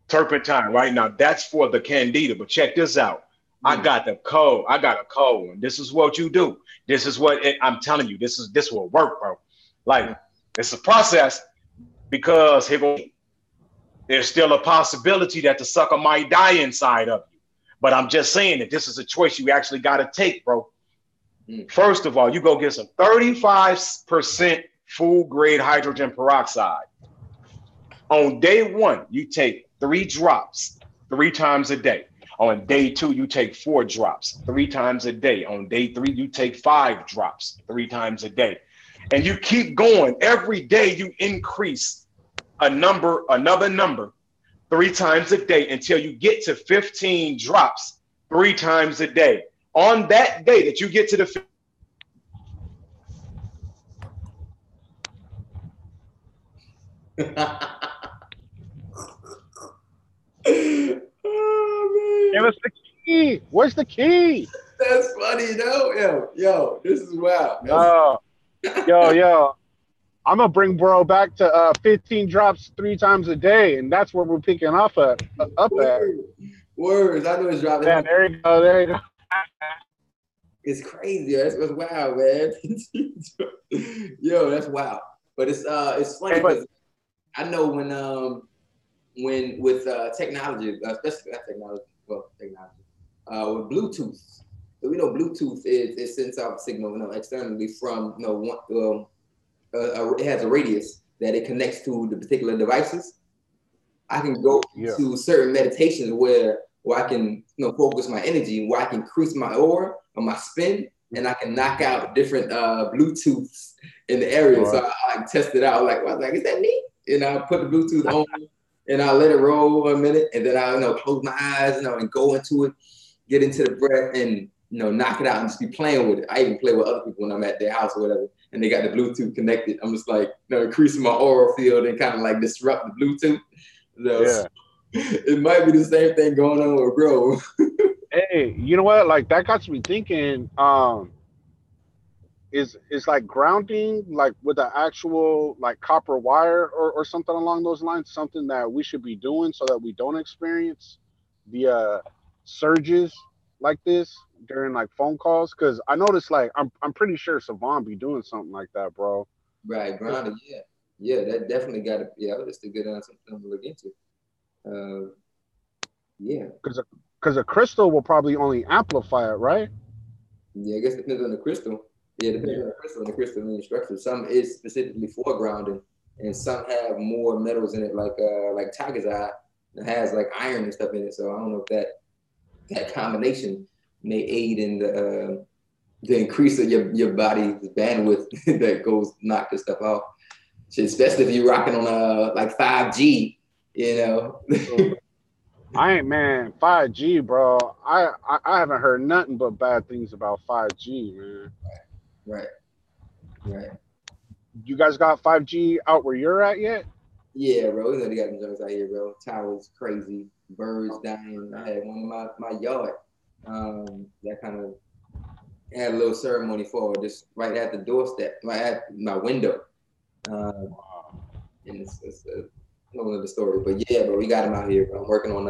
turpentine, right now that's for the candida, but check this out. I got a code. And this is what you do. This is what I'm telling you. This will work, bro. Like it's a process because there's still a possibility that the sucker might die inside of you. But I'm just saying that this is a choice you actually got to take, bro. First of all, you go get some 35% food grade hydrogen peroxide. On day 1, you take 3 drops 3 times a day. On day 2, you take 4 drops 3 times a day. On day 3, you take 5 drops 3 times a day. And you keep going. Every day you increase another number 3 times a day until you get to 15 drops 3 times a day. On that day that you get to the Give us the key. key? Where's the key? That's funny, though. Yo, this is wild. Yo. I'm gonna bring bro back to 15 drops 3 times a day, and that's where we're picking up at. Words. I know it's dropping. Yeah, there you go. There you go. It's crazy. That's what's wild, man. Yo, that's wild. But it's funny because I know when with technology, especially not technology, with Bluetooth. So we know Bluetooth is sends out a signal, externally from it has a radius that it connects to the particular devices. I can go to certain meditations where I can focus my energy, where I can increase my aura or my spin, and I can knock out different Bluetooths in the area. Right. So I tested out. I was like, is that me? And I put the Bluetooth on, and I let it roll a minute, and then I close my eyes, and go into it, get into the breath, and knock it out and just be playing with it. I even play with other people when I'm at their house or whatever, and they got the Bluetooth connected. I'm just like, increasing my aura field and kind of like disrupt the Bluetooth. So it might be the same thing going on with bro. Hey, you know what? Like that got me thinking. Is like grounding like with an actual like copper wire or something along those lines something that we should be doing so that we don't experience the surges like this during like phone calls? Because I noticed like I'm pretty sure Savon be doing something like that, bro. Right, grounding, yeah, that definitely got to. Yeah, that's a good something to look into. Yeah, because a crystal will probably only amplify it, right? Yeah, I guess it depends on the crystal. Yeah, depending on the crystal and the crystalline structure. Some is specifically for grounding, and some have more metals in it, like tiger's eye. It has like iron and stuff in it. So I don't know if that combination may aid in the increase of your body's bandwidth that goes knock this stuff off. Especially if you're rocking on like 5G, I ain't, man, 5G, bro. I haven't heard nothing but bad things about 5G, man. Right. You guys got 5G out where you're at yet? Yeah, bro. They got them jokes out here, bro. Towers crazy, birds dying. I had one in my yard. That kind of had a little ceremony for it, just right at the doorstep, right at my window. And it's a whole other story. But yeah, bro, we got them out here. Bro. I'm working on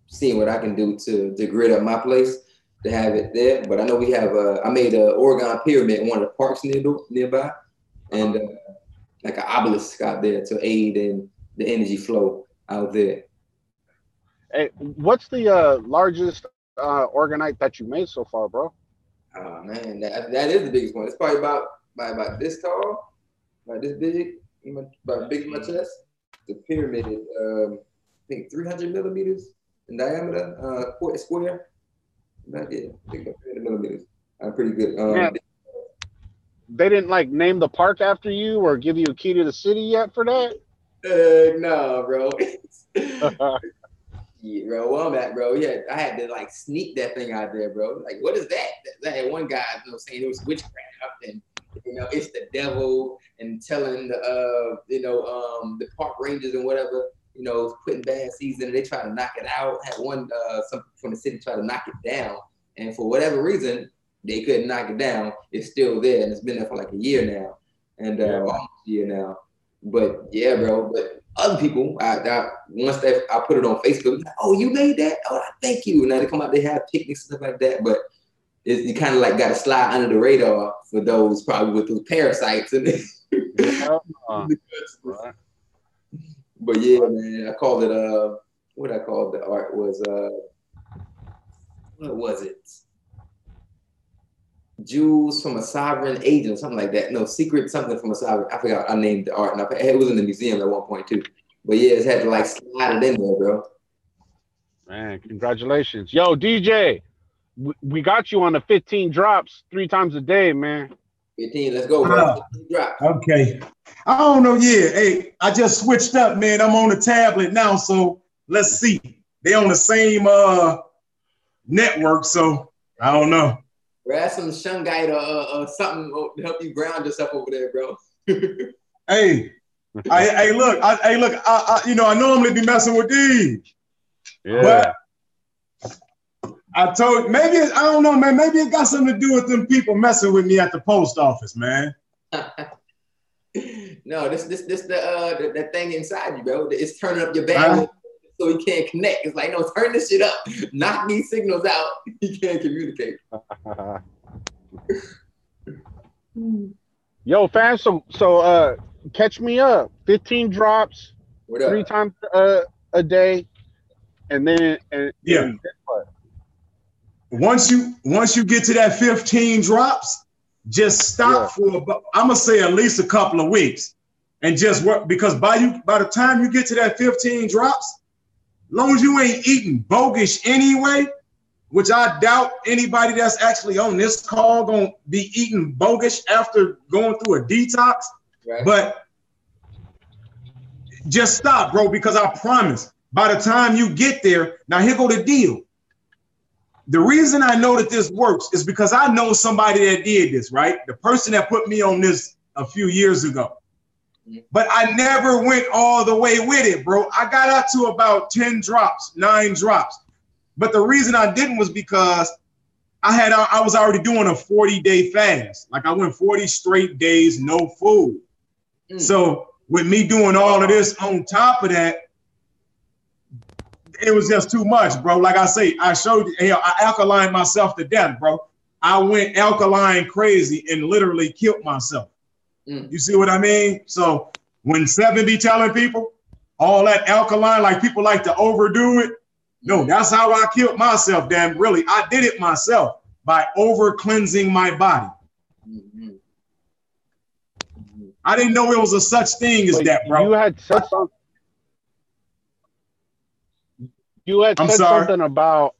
seeing what I can do to grid up my place to have it there. But I know we have I made an Oregon pyramid in one of the parks nearby, and like an obelisk out there to aid in the energy flow out there. Hey, what's the largest orgonite that you made so far, bro? Oh man, that is the biggest one. It's probably about this tall, about this big, about big as my chest. The pyramid is I think 300 millimeters in diameter, square. About, I think about 300 millimeters. Pretty good. They didn't like name the park after you or give you a key to the city yet for that? No, bro. Yeah, bro, where I'm at, bro. Yeah, I had to like sneak that thing out there, bro. Like, what is that? That had one guy, saying it was witchcraft, and it's the devil, and telling the park rangers and whatever, putting bad seeds in it. They try to knock it out. Had one some from the city try to knock it down, and for whatever reason, they couldn't knock it down. It's still there, and it's been there for like a year now, and almost a year now. But yeah, bro. But other people, once I put it on Facebook, like, oh, you made that? Oh, thank you. Now they come out, they have picnics and stuff like that. But you kind of like got to slide under the radar for those probably with those parasites and right. But yeah, man, I called it what I called the art was what was it? Jewels from a Sovereign Agent, something like that. No, secret something from a sovereign. I forgot. I named the art, and it was in the museum at one point too. But yeah, it had to like slide it in there, bro. Man, congratulations, yo, DJ. We got you on the 15 drops 3 times a day, man. 15, let's go, bro. 15 drops. Okay. I don't know. Yeah, hey, I just switched up, man. I'm on the tablet now, so let's see. They on the same network, so I don't know. Grab some shungite or something to help you ground yourself over there, bro. Hey, look. I normally be messing with these, but I told maybe I don't know, man. Maybe it got something to do with them people messing with me at the post office, man. No, this the that thing inside you, bro. It's turning up your bandwidth so you can't connect. It's like, no, turn this shit up, knock these signals out. You can't communicate. Yo, fam. So catch me up. 15 drops, 3 times a day, and then yeah. Once you get to that 15 drops, just stop for about, I'm gonna say at least a couple of weeks, and just work, because by the time you get to that 15 drops, as long as you ain't eating bogus anyway, which I doubt anybody that's actually on this call gonna be eating bogus after going through a detox. Right. But just stop, bro, because I promise by the time you get there, now here go the deal. The reason I know that this works is because I know somebody that did this, right? The person that put me on this a few years ago. But I never went all the way with it, bro. I got up to about 10 drops, 9 drops. But the reason I didn't was because I was already doing a 40-day fast. Like I went 40 straight days, no food. So with me doing all of this on top of that, it was just too much, bro. Like I say, I showed you, I alkalined myself to death, bro. I went alkaline crazy and literally killed myself. You see what I mean? So when Seven be telling people all that alkaline, like people like to overdo it, no, that's how I killed myself, damn. Really, I did it myself by over cleansing my body. I didn't know it was a such thing as that, bro. You had said something. You had said something about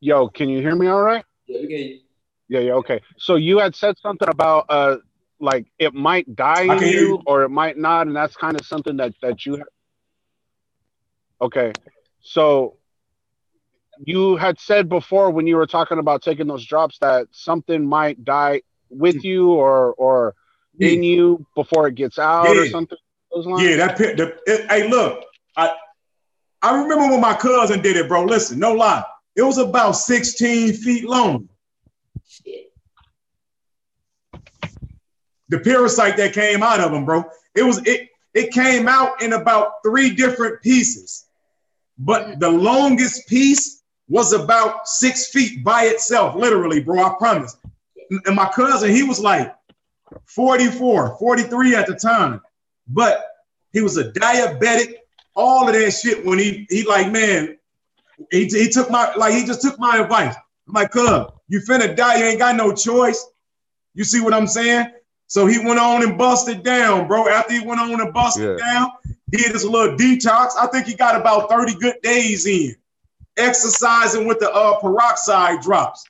yo, can you hear me all right? Yeah, we can hear you. Yeah, okay. So you had said something about like it might die in you or it might not, and that's kind of something that you have. Okay. So you had said before when you were talking about taking those drops that something might die with you or in you before it gets out or something. Yeah, hey, look, I remember when my cousin did it, bro. Listen, no lie. It was about 16 feet long. Shit. The parasite that came out of him, bro. It came out in about 3 different pieces. But the longest piece was about 6 feet by itself, literally, bro, I promise. And my cousin, he was like 44, 43 at the time. But he was a diabetic, all of that shit. When he like, man, he took my, like, he just took my advice. I'm like, cuz, you finna die, you ain't got no choice. You see what I'm saying? So he went on and busted down, bro. After he went on and busted down, did his little detox. I think he got about 30 good days in, exercising with the peroxide drops.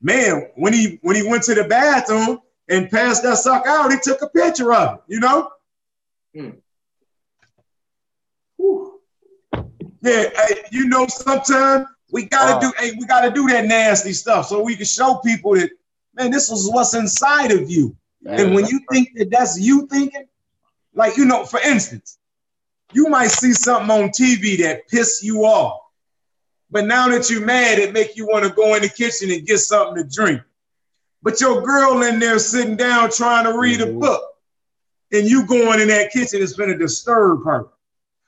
Man, when he went to the bathroom and passed that sucker out, he took a picture of it, you know? Yeah, hey, you know, sometimes we gotta do that nasty stuff so we can show people that, man, this is what's inside of you. And when you think that that's you thinking, like, you know, for instance, you might see something on TV that piss you off, but now that you're mad, it make you want to go in the kitchen and get something to drink. But your girl in there sitting down trying to read a book, and you going in that kitchen is going to disturb her.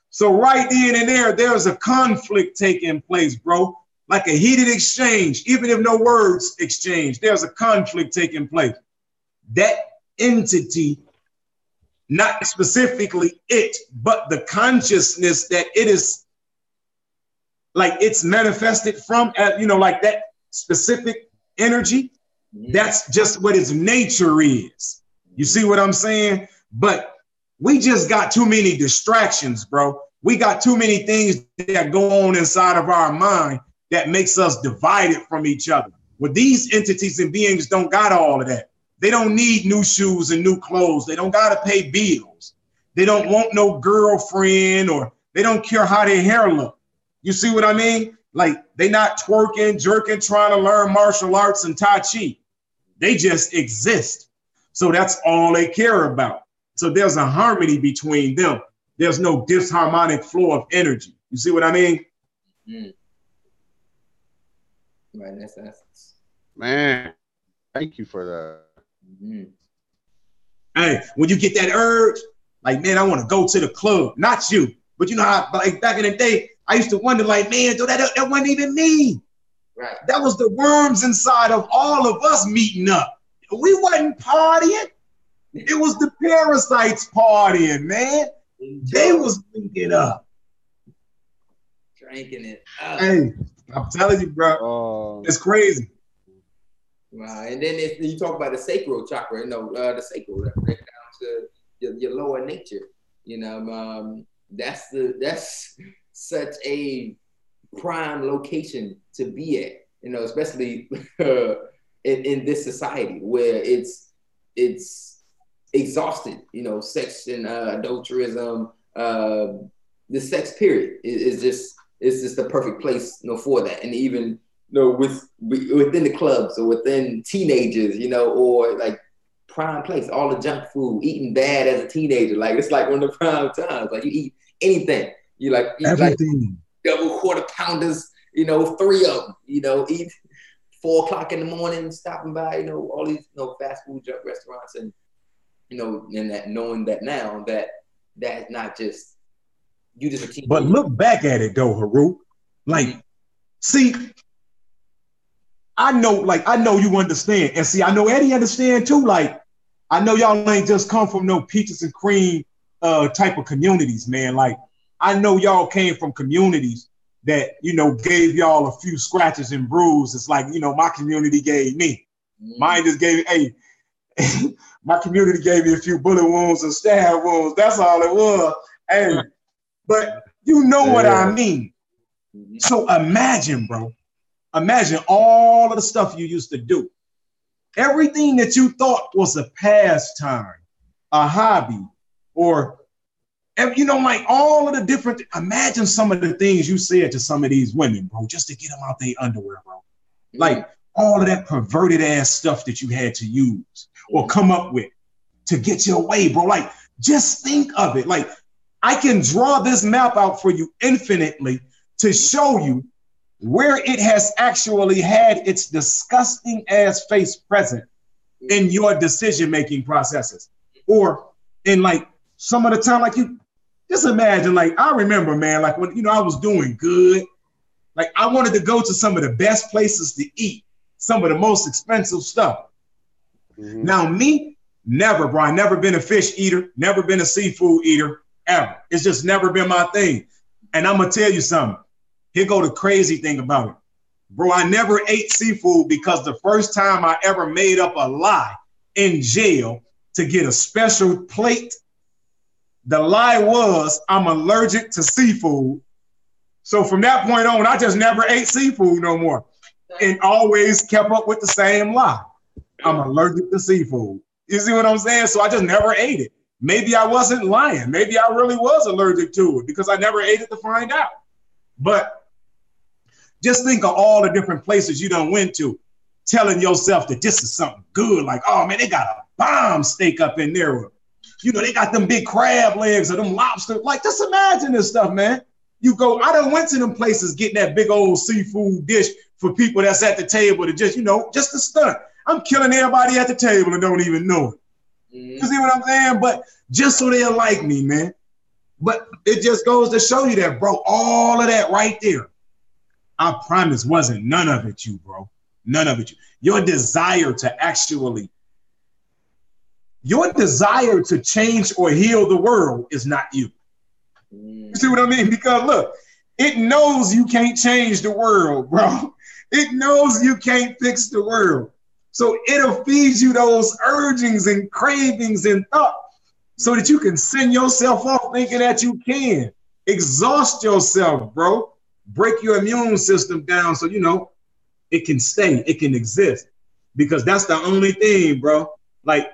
So right then and there's a conflict taking place, bro. Like a heated exchange, even if no words exchange, there's a conflict taking place. That entity, not specifically it, but the consciousness that it is, like it's manifested from, you know, like that specific energy, that's just what its nature is. You see what I'm saying? But we just got too many distractions, bro. We got too many things that go on inside of our mind that makes us divided from each other. Well, these entities and beings don't got all of that. They don't need new shoes and new clothes. They don't got to pay bills. They don't want no girlfriend, or they don't care how their hair look. You see what I mean? Like, they not twerking, jerking, trying to learn martial arts and Tai Chi. They just exist. So that's all they care about. So there's a harmony between them. There's no disharmonic flow of energy. You see what I mean? Mm. Right, that's Man, thank you for that. mm-hmm. Hey, when you get that urge, like, man, I want to go to the club. Not you, but you know how, like, back in the day, I used to wonder, like, man, that wasn't even me. Right. That was the worms inside of all of us meeting up. We wasn't partying. It was the parasites partying, man. They was linking up. Drinking it up. Hey, I'm telling you, bro, it's crazy. Wow. And then if you talk about the sacral chakra, the sacral, that breaks down to your lower nature. That's such a prime location to be at. Especially in this society where it's exhausted. Sex and adulterism, the sex period is just the perfect place, for that. And even within the clubs or within teenagers, or like prime place, all the junk food, eating bad as a teenager, like it's like one of the prime times. Like you eat anything, you like eat everything, like double quarter pounders, 3 of them, eat 4 o'clock in the morning, stopping by, all these fast food junk restaurants, and and that knowing that now that's not just you just a teenager. But look back at it though, Heru. Like, see, I know you understand. And see, I know Eddie understand too. Like, I know y'all ain't just come from no peaches and cream type of communities, man. Like, I know y'all came from communities that, gave y'all a few scratches and bruises. It's like, my community gave me. Mine just gave, my community gave me a few bullet wounds and stab wounds. That's all it was. Hey, but you know what I mean. So imagine, bro. Imagine all of the stuff you used to do. Everything that you thought was a pastime, a hobby, or, like all of the different, imagine some of the things you said to some of these women, bro, just to get them out their underwear, bro. Like all of that perverted ass stuff that you had to use or come up with to get your way, bro. Like, just think of it. Like, I can draw this map out for you infinitely to show you where it has actually had its disgusting ass face present in your decision-making processes. Or in like some of the time, like you just imagine, like I remember, man, like when, I was doing good, like I wanted to go to some of the best places to eat, some of the most expensive stuff. Now me, never, bro, I never been a fish eater, never been a seafood eater, ever. It's just never been my thing. And I'm gonna tell you something. Here go the crazy thing about it. Bro, I never ate seafood because the first time I ever made up a lie in jail to get a special plate, the lie was I'm allergic to seafood. So from that point on, I just never ate seafood no more and always kept up with the same lie. I'm allergic to seafood. You see what I'm saying? So I just never ate it. Maybe I wasn't lying. Maybe I really was allergic to it because I never ate it to find out. But just think of all the different places you done went to, telling yourself that this is something good. Like, oh man, they got a bomb steak up in there. They got them big crab legs or them lobster. Like, just imagine this stuff, man. I done went to them places getting that big old seafood dish for people that's at the table to just, just to stunt. I'm killing everybody at the table and don't even know it. You see what I'm saying? But just so they'll like me, man. But it just goes to show you that, bro, all of that right there, I promise wasn't none of it you, bro. None of it you. Your desire to change or heal the world is not you. You see what I mean? Because look, it knows you can't change the world, bro. It knows you can't fix the world. So it'll feed you those urgings and cravings and thoughts so that you can send yourself off thinking that you can. Exhaust yourself, bro. Break your immune system down so, it can stay, it can exist. Because that's the only thing, bro. Like,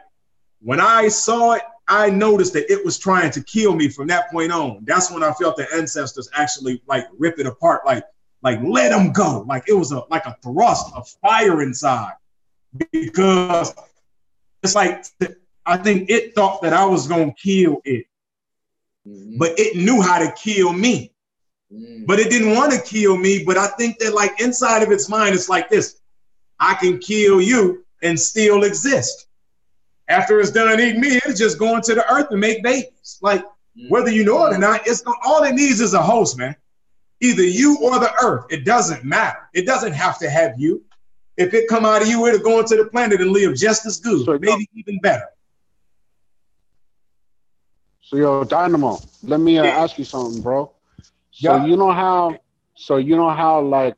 when I saw it, I noticed that it was trying to kill me from that point on. That's when I felt the ancestors actually, like, rip it apart, like let them go. Like, it was like a thrust, a fire inside. Because it's like, I think it thought that I was going to kill it. But it knew how to kill me. But it didn't want to kill me. But I think that like inside of its mind, it's like this. I can kill you and still exist. After it's done eating me, it's just going to the earth and make babies. Like, whether you know it or not, all it needs is a host, man. Either you or the earth. It doesn't matter. It doesn't have to have you. If it come out of you, it'll go into the planet and live just as good, so, maybe even better. So, yo, Dynamo, let me ask you something, bro. So you know how like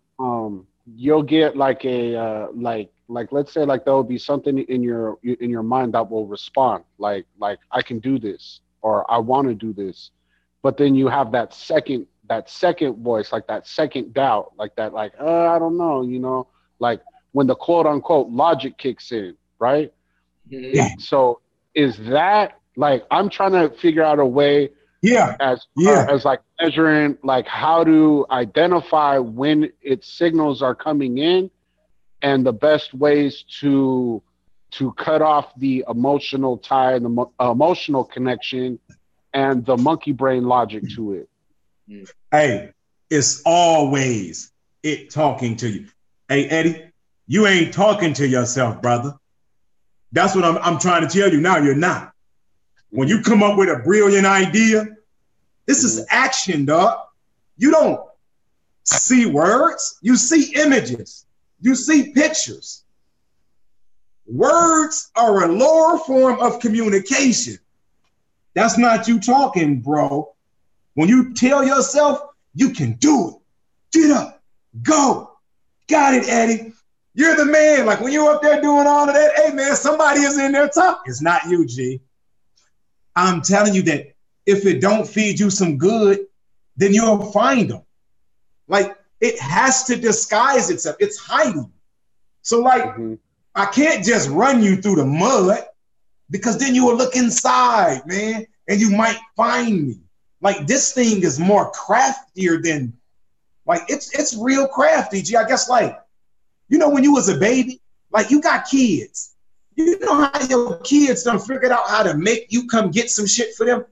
you'll get like a like let's say like there will be something in your mind that will respond like I can do this or I want to do this, but then you have that second voice, like that second doubt, like that I don't know, you know, like when the quote unquote logic kicks in, right? Yeah. So is that like I'm trying to figure out a way as like measuring like how to identify when its signals are coming in and the best ways to cut off the emotional tie and the emotional connection and the monkey brain logic to it. Hey, it's always it talking to you. Hey, Eddie, you ain't talking to yourself, brother. That's what I'm trying to tell you now. You're not. When you come up with a brilliant idea, this is action, dog. You don't see words. You see images. You see pictures. Words are a lower form of communication. That's not you talking, bro. When you tell yourself, you can do it. Get up. Go. Got it, Eddie. You're the man. Like when you're up there doing all of that, hey, man, somebody is in there talking. It's not you, G. I'm telling you that if it don't feed you some good, then you'll find them. Like it has to disguise itself. It's hiding. So like, I can't just run you through the mud because then you will look inside, man, and you might find me. Like this thing is more craftier than, like it's real crafty, G. I guess like, you know, when you was a baby, like you got kids. You know how your kids done figured out how to make you come get some shit for them?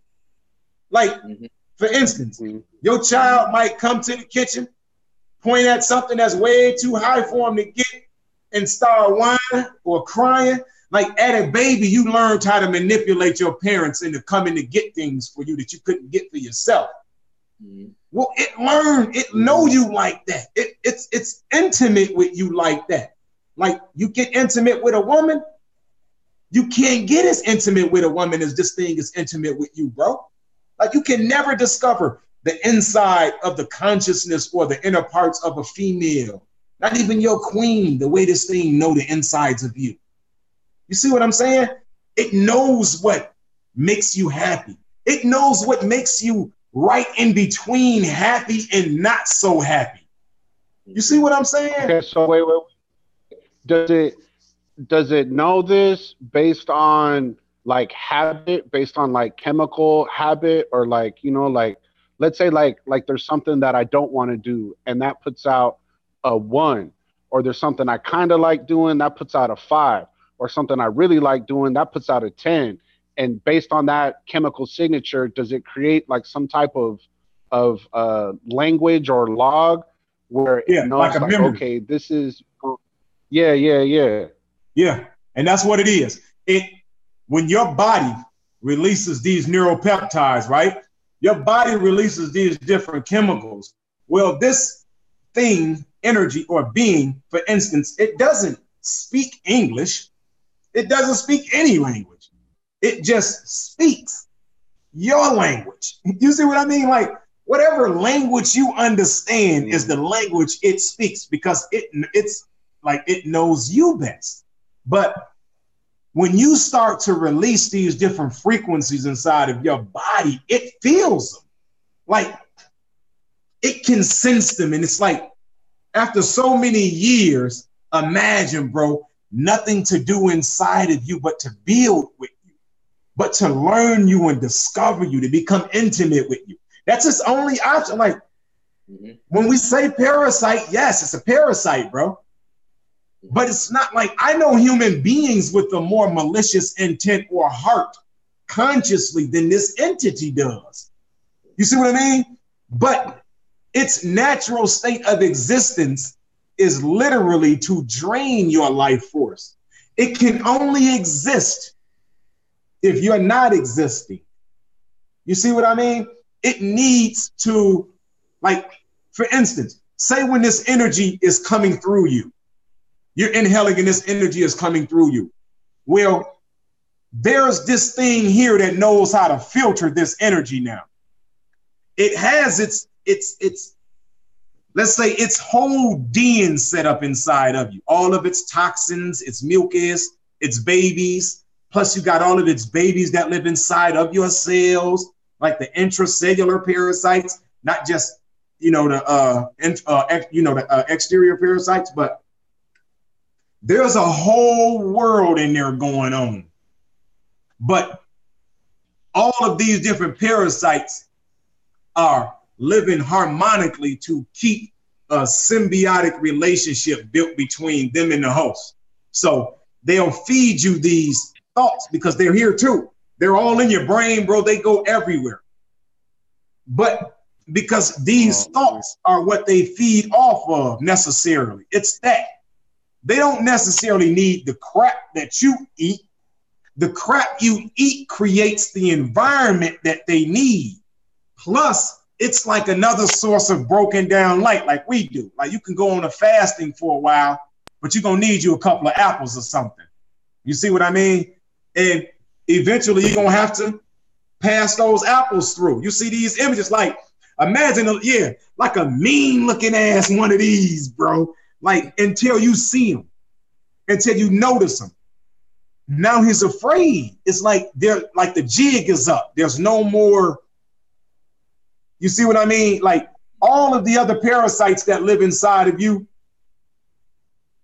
Like, for instance, your child might come to the kitchen, point at something that's way too high for him to get and start whining or crying. Like at a baby, you learned how to manipulate your parents into coming to get things for you that you couldn't get for yourself. Well, it know you like that. It's intimate with you like that. Like you get intimate with a woman, you can't get as intimate with a woman as this thing is intimate with you, bro. Like you can never discover the inside of the consciousness or the inner parts of a female. Not even your queen, the way this thing know the insides of you. You see what I'm saying? It knows what makes you happy. It knows what makes you right in between happy and not so happy. You see what I'm saying? Okay, so wait. Does it know this based on like habit, based on like chemical habit, or like, you know, like let's say like there's something that I don't want to do and that puts out a 1, or there's something I kind of like doing that puts out a 5, or something I really like doing that puts out a 10. And based on that chemical signature, does it create like some type of language or log where it knows like a memory. Okay, this is Yeah, and that's what it is. When your body releases these neuropeptides, right? Your body releases these different chemicals. Well, this thing, energy or being, for instance, it doesn't speak English. It doesn't speak any language. It just speaks your language. You see what I mean? Like whatever language you understand is the language it speaks because it's like it knows you best. But when you start to release these different frequencies inside of your body, it feels them. Like it can sense them. And it's like after so many years, imagine, bro, nothing to do inside of you but to build with you, but to learn you and discover you, to become intimate with you. That's its only option. Like when we say parasite, yes, it's a parasite, bro. But it's not like I know human beings with a more malicious intent or heart consciously than this entity does. You see what I mean? But its natural state of existence is literally to drain your life force. It can only exist if you're not existing. You see what I mean? It needs to, like, for instance, say when this energy is coming through you, you're inhaling and this energy is coming through you. Well, there's this thing here that knows how to filter this energy now. It has its let's say its whole den set up inside of you. All of its toxins, its mucus, its babies. Plus you got all of its babies that live inside of your cells, like the intracellular parasites, not just, the exterior parasites, but there's a whole world in there going on. But all of these different parasites are living harmonically to keep a symbiotic relationship built between them and the host. So they'll feed you these thoughts because they're here too. They're all in your brain, bro. They go everywhere. But because these thoughts are what they feed off of necessarily, it's that. They don't necessarily need the crap that you eat. The crap you eat creates the environment that they need. Plus, it's like another source of broken down light like we do. Like you can go on a fasting for a while, but you're going to need you a couple of apples or something. You see what I mean? And eventually you're going to have to pass those apples through. You see these images, like imagine, like a mean looking ass one of these, bro. Like until you see him, until you notice him. Now he's afraid. It's like the jig is up. There's no more. You see what I mean? Like all of the other parasites that live inside of you,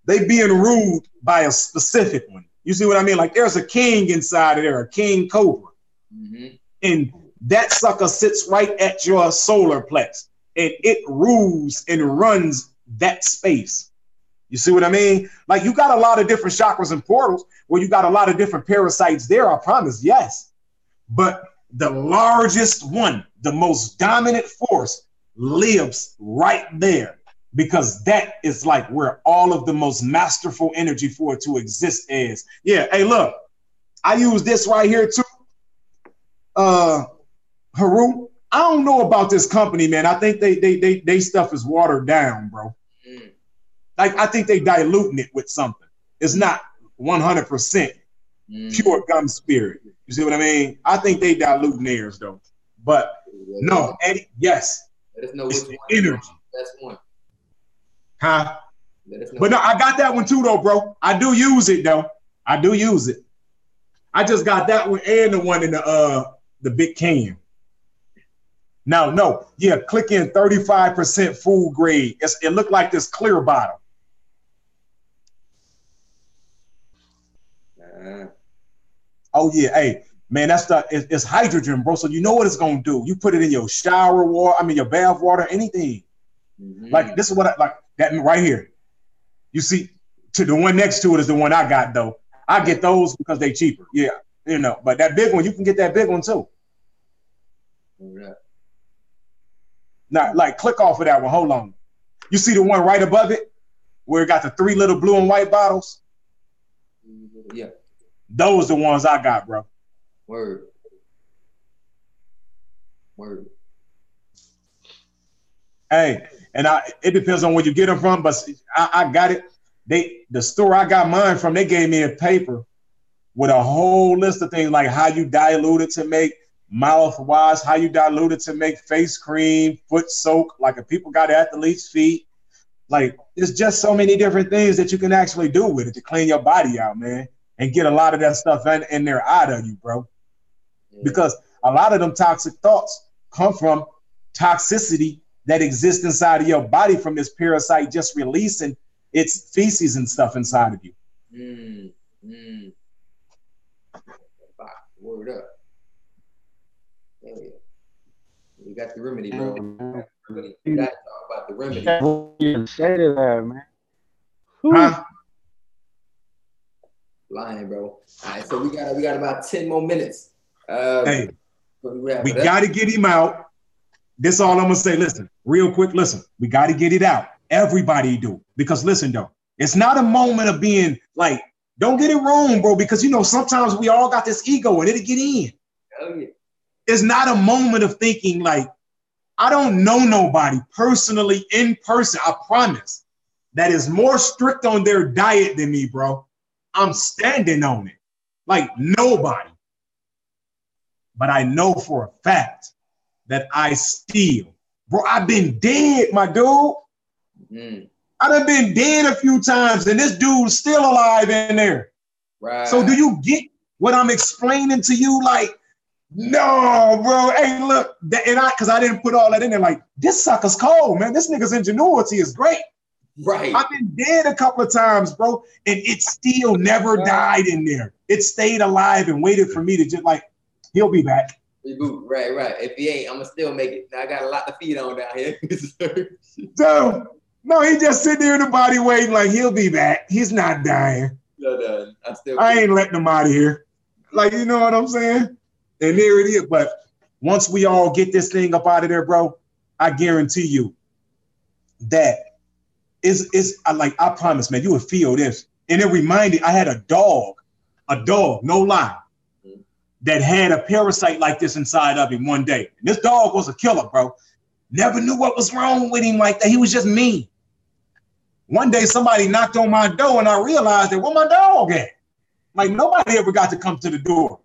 they being ruled by a specific one. You see what I mean? Like there's a king inside of there, a king cobra. Mm-hmm. And that sucker sits right at your solar plex and it rules and runs that space. You see what I mean? Like you got a lot of different chakras and portals where you got a lot of different parasites there, I promise, yes. But the largest one, the most dominant force lives right there because that is like where all of the most masterful energy for it to exist is. Yeah, hey, look, I use this right here too. Heru, I don't know about this company, man. I think they stuff is watered down, bro. Like I think they diluting it with something. It's not 100% pure gum spirit. You see what I mean? I think they diluting theirs though. But no, Eddie, yes. Let us know it's which the energy. That's one. Huh? But no, I got that one too though, bro. I do use it though. I do use it. I just got that one and the one in the big can. Now, no, yeah, click in 35% food grade. It looked like this clear bottle. Oh yeah, hey, man, that stuff it's hydrogen, bro. So you know what it's gonna do. You put it in your shower water, your bath water, anything. Mm-hmm. Like this is what like that right here. You see, to the one next to it is the one I got though. I get those because they cheaper. Yeah, but that big one, you can get that big one too. Yeah. Now, like click off of that one. Hold on. You see the one right above it where it got the 3 little blue and white bottles? Yeah. Those the ones I got, bro. Word. Hey, and it depends on where you get them from, but I got it. The store I got mine from, they gave me a paper with a whole list of things like how you dilute it to make mouthwash, how you dilute it to make face cream, foot soak, like if people got athlete's feet. Like there's just so many different things that you can actually do with it to clean your body out, man. And get a lot of that stuff in there out of you, bro. Yeah. Because a lot of them toxic thoughts come from toxicity that exists inside of your body from this parasite just releasing its feces and stuff inside of you. Word up. Yeah. You got the remedy, bro. You got to talk about the remedy. You say that, man. Huh? Lying, bro. All right, so we got about 10 more minutes. Hey, we got to get him out. This all I'm gonna say. Listen, real quick, listen, we got to get it out. Everybody do. Because listen, though, it's not a moment of being like, don't get it wrong, bro, because, you know, sometimes we all got this ego and it'll get in. Oh, yeah. It's not a moment of thinking like, I don't know nobody personally in person, I promise, that is more strict on their diet than me, bro. I'm standing on it. Like nobody. But I know for a fact that I still, bro, I've been dead, my dude. Mm. I done been dead a few times and this dude's still alive in there. Right. So do you get what I'm explaining to you? Like, no, bro. Hey, look, because I didn't put all that in there. Like, this sucker's cold, man. This nigga's ingenuity is great. Right. I've been dead a couple of times, bro, and it still never died in there. It stayed alive and waited for me to just like, he'll be back. Right, right. If he ain't, I'm gonna still make it. Now I got a lot to feed on down here. So, no, he just sitting there in the body waiting, like he'll be back. He's not dying. No, I ain't letting him out of here. Like, you know what I'm saying? And there it is. But once we all get this thing up out of there, bro, I guarantee you that I promise, man, you would feel this. And it reminded, I had a dog, no lie, that had a parasite like this inside of him one day. And this dog was a killer, bro. Never knew what was wrong with him like that. He was just mean. One day somebody knocked on my door and I realized that where my dog at? Like nobody ever got to come to the door.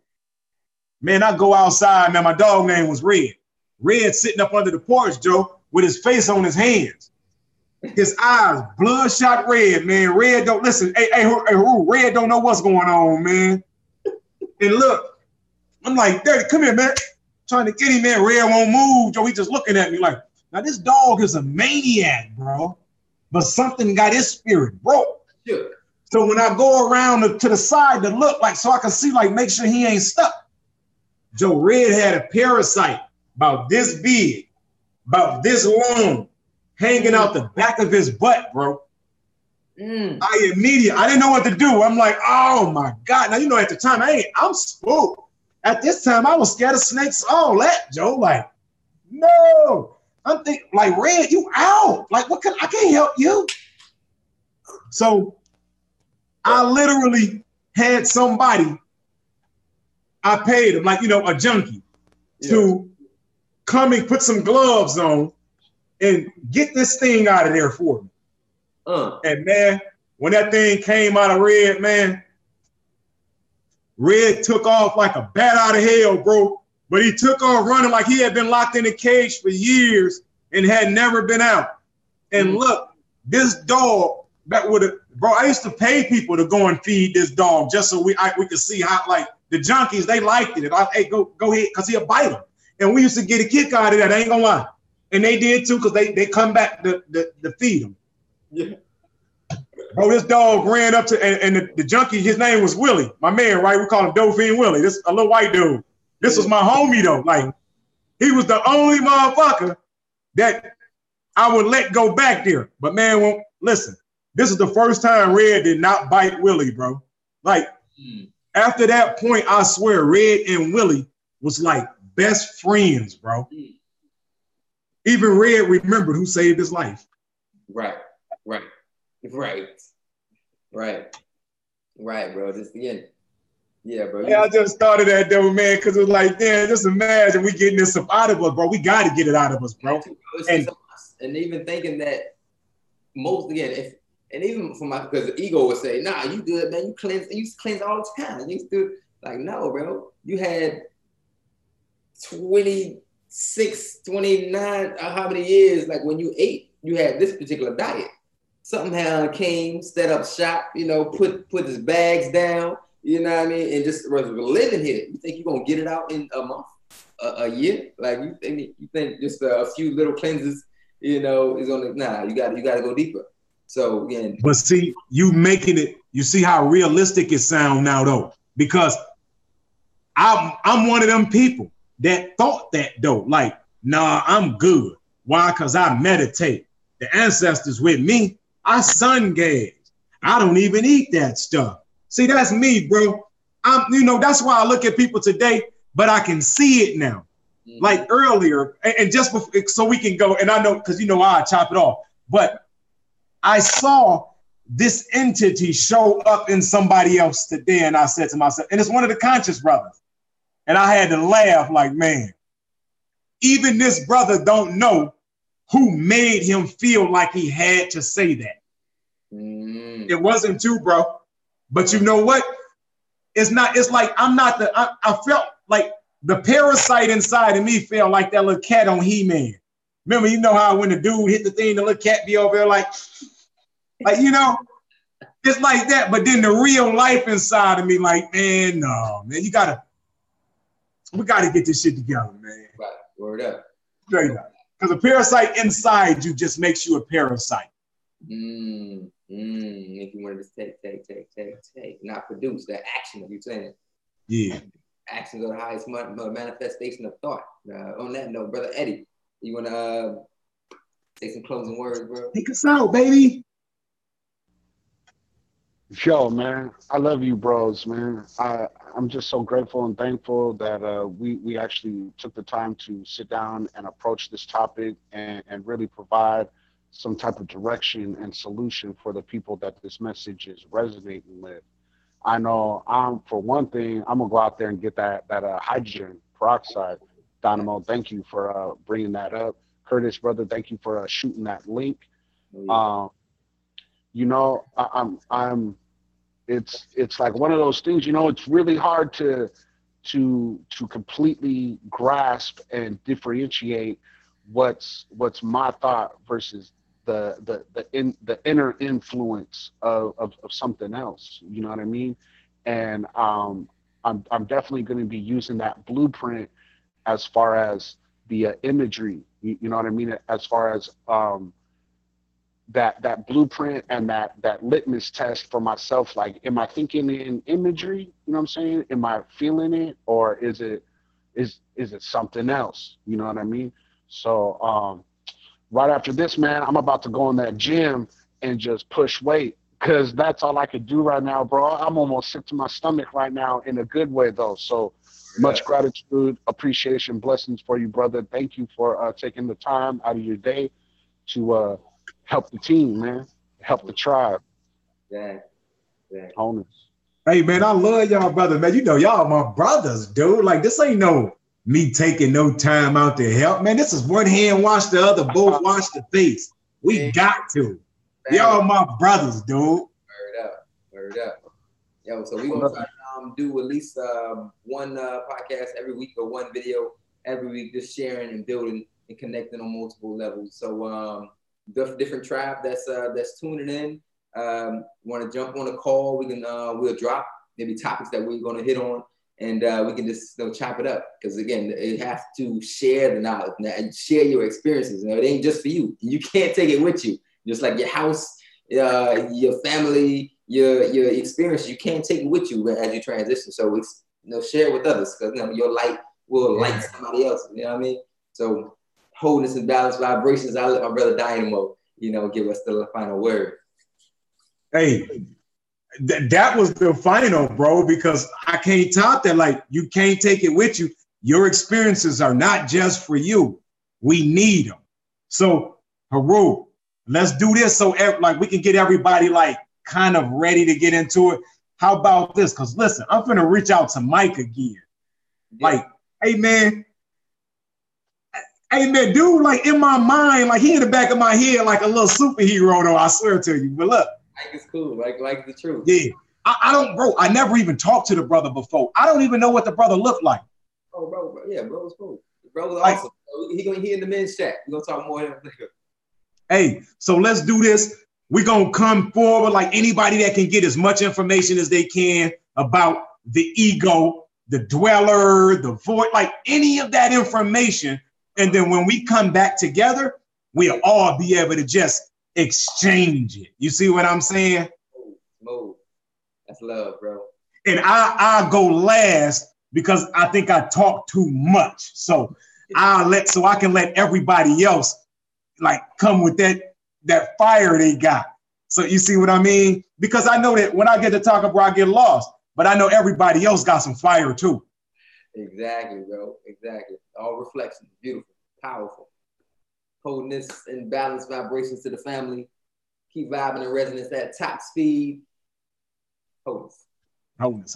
Man, I go outside, man, my dog name was Red. Red sitting up under the porch, Joe, with his face on his hands. His eyes bloodshot red, man. Red don't listen. Hey, Heru, Red don't know what's going on, man. And look, I'm like, Daddy, come here, man. Trying to get him, man. Red won't move, Joe. He just looking at me like, now this dog is a maniac, bro. But something got his spirit broke. Sure. So when I go around to the side to look, like, so I can see, like, make sure he ain't stuck. Joe, Red had a parasite about this big, about this long, hanging out the back of his butt, bro. I didn't know what to do. I'm like, oh my God. Now, you know, at the time, I'm spooked. At this time, I was scared of snakes, all that, Joe. Like, no. I'm thinking, like, Red, you out. Like, I can't help you. So I literally had somebody, I paid him, like, you know, a junkie, to come and put some gloves on and get this thing out of there for me. And man, when that thing came out of Red, man, Red took off like a bat out of hell, bro. But he took off running like he had been locked in a cage for years and had never been out. And look, this dog that would have, bro, I used to pay people to go and feed this dog just so we could see how, like, the junkies, they liked it. Hey, go ahead, because he'll bite them. And we used to get a kick out of that, I ain't gonna lie. And they did too, because they come back to feed them. Yeah. Bro, this dog ran up to, and the junkie, his name was Willie, my man, right? We call him Dauphine Willie. This a little white dude. This was my homie though. Like, he was the only motherfucker that I would let go back there. But man, listen, this is the first time Red did not bite Willie, bro. Like, after that point, I swear, Red and Willie was like best friends, bro. Even Red remembered who saved his life. Right, bro. Just again. Yeah, bro. Yeah, I just started that though, man, because it was like, damn, just imagine we getting this stuff out of us, bro. We got to get it out of us, bro. And even thinking that most, again, and even for because the ego would say, nah, you good, man. You cleanse all the time. You used to, like, no, bro. You had 26, 29, how many years, like when you ate, you had this particular diet. Somehow came, set up shop, you know, put his bags down, you know what I mean, and just was living here. You think you're gonna get it out in a month, a year? Like you think just a few little cleanses, you know, is gonna you gotta go deeper. So again, but see, you making it. You see how realistic it sounds now, though, because I'm one of them people that thought that though. Like, nah, I'm good. Why? Because I meditate. The ancestors with me. I sun gaze. I don't even eat that stuff. See, that's me, bro. That's why I look at people today, but I can see it now. like earlier, and just before, so we can go, and I know, because I chop it off, but I saw this entity show up in somebody else today, and I said to myself, and it's one of the conscious brothers, and I had to laugh like, man, even this brother don't know who made him feel like he had to say that. It wasn't you, bro. But you know what? It's like I felt like the parasite inside of me felt like that little cat on He-Man. Remember, how when the dude hit the thing, the little cat be over there like it's like that. But then the real life inside of me, like, man, no, man, we gotta get this shit together, man. Right, word up. Straight up. Because a parasite inside you just makes you a parasite. If you wanted to take, not produce that action that you're saying. Yeah. Actions are the highest manifestation of thought. On that note, Brother Eddie, you want to say some closing words, bro? Take us out, baby. Yo, man, I love you, bros, man. I'm just so grateful and thankful that we actually took the time to sit down and approach this topic and really provide some type of direction and solution for the people that this message is resonating with. I know for one thing, I'm gonna go out there and get that hydrogen peroxide. Dynamo, thank you for bringing that up. Curtis, brother, thank you for shooting that link. It's like one of those things, it's really hard to completely grasp and differentiate what's my thought versus the inner influence of something else. You know what I mean? And I'm definitely going to be using that blueprint as far as the imagery. You know what I mean? As far as that blueprint and that litmus test for myself. Like, am I thinking in imagery? You know what I'm saying? Am I feeling it, or is it something else? You know what I mean? So right after this, man, I'm about to go in that gym and just push weight, because that's all I could do right now, bro. I'm almost sick to my stomach right now, in a good way, though. So much gratitude, appreciation, blessings for you, brother. Thank you for taking the time out of your day to help the team, man. Help the tribe. Yeah. Honest. Hey, man, I love y'all, brother, man. Y'all my brothers, dude. Like, this ain't no me taking no time out to help, man. This is one hand wash the other, both wash the face. We got to. Y'all my brothers, dude. Word up. Yo, so we gonna try to do at least one podcast every week, or one video every week, just sharing and building and connecting on multiple levels. So the different tribe that's tuning in, want to jump on a call, we can we'll drop maybe topics that we're going to hit on, and we can just chop it up, because again, you have to share the knowledge and share your experiences. It ain't just for you. You can't take it with you. Just like your house, your family, your experiences, you can't take it with you as you transition. So it's share it with others, because your light will light somebody else. You know what I mean? So wholeness and balanced vibrations. I let my brother Dynamo, give us the final word. Hey, that was the final, bro, because I can't top that. Like, you can't take it with you. Your experiences are not just for you. We need them. So, Heru, let's do this so like we can get everybody like kind of ready to get into it. How about this? Because listen, I'm finna reach out to Mike again. Like, hey man, dude, like in my mind, like he in the back of my head, like a little superhero, though, I swear to you. But look. Mike is cool, like the truth. Yeah. I don't, bro, I never even talked to the brother before. I don't even know what the brother looked like. Oh, bro, yeah, bro was cool. The bro was awesome. He in the men's chat. We're gonna talk more of him. Hey, so let's do this. We're gonna come forward like anybody that can get as much information as they can about the ego, the dweller, the void, like any of that information. And then when we come back together, we'll all be able to just exchange it. You see what I'm saying? Smooth. That's love, bro. And I'll go last because I think I talk too much. So I can let everybody else like come with that fire they got. So you see what I mean? Because I know that when I get to talking, bro, I get lost. But I know everybody else got some fire too. Exactly, bro. Exactly. All reflections. Beautiful. Powerful. Wholeness and balanced vibrations to the family. Keep vibing in resonance at top speed. Wholeness. Wholeness.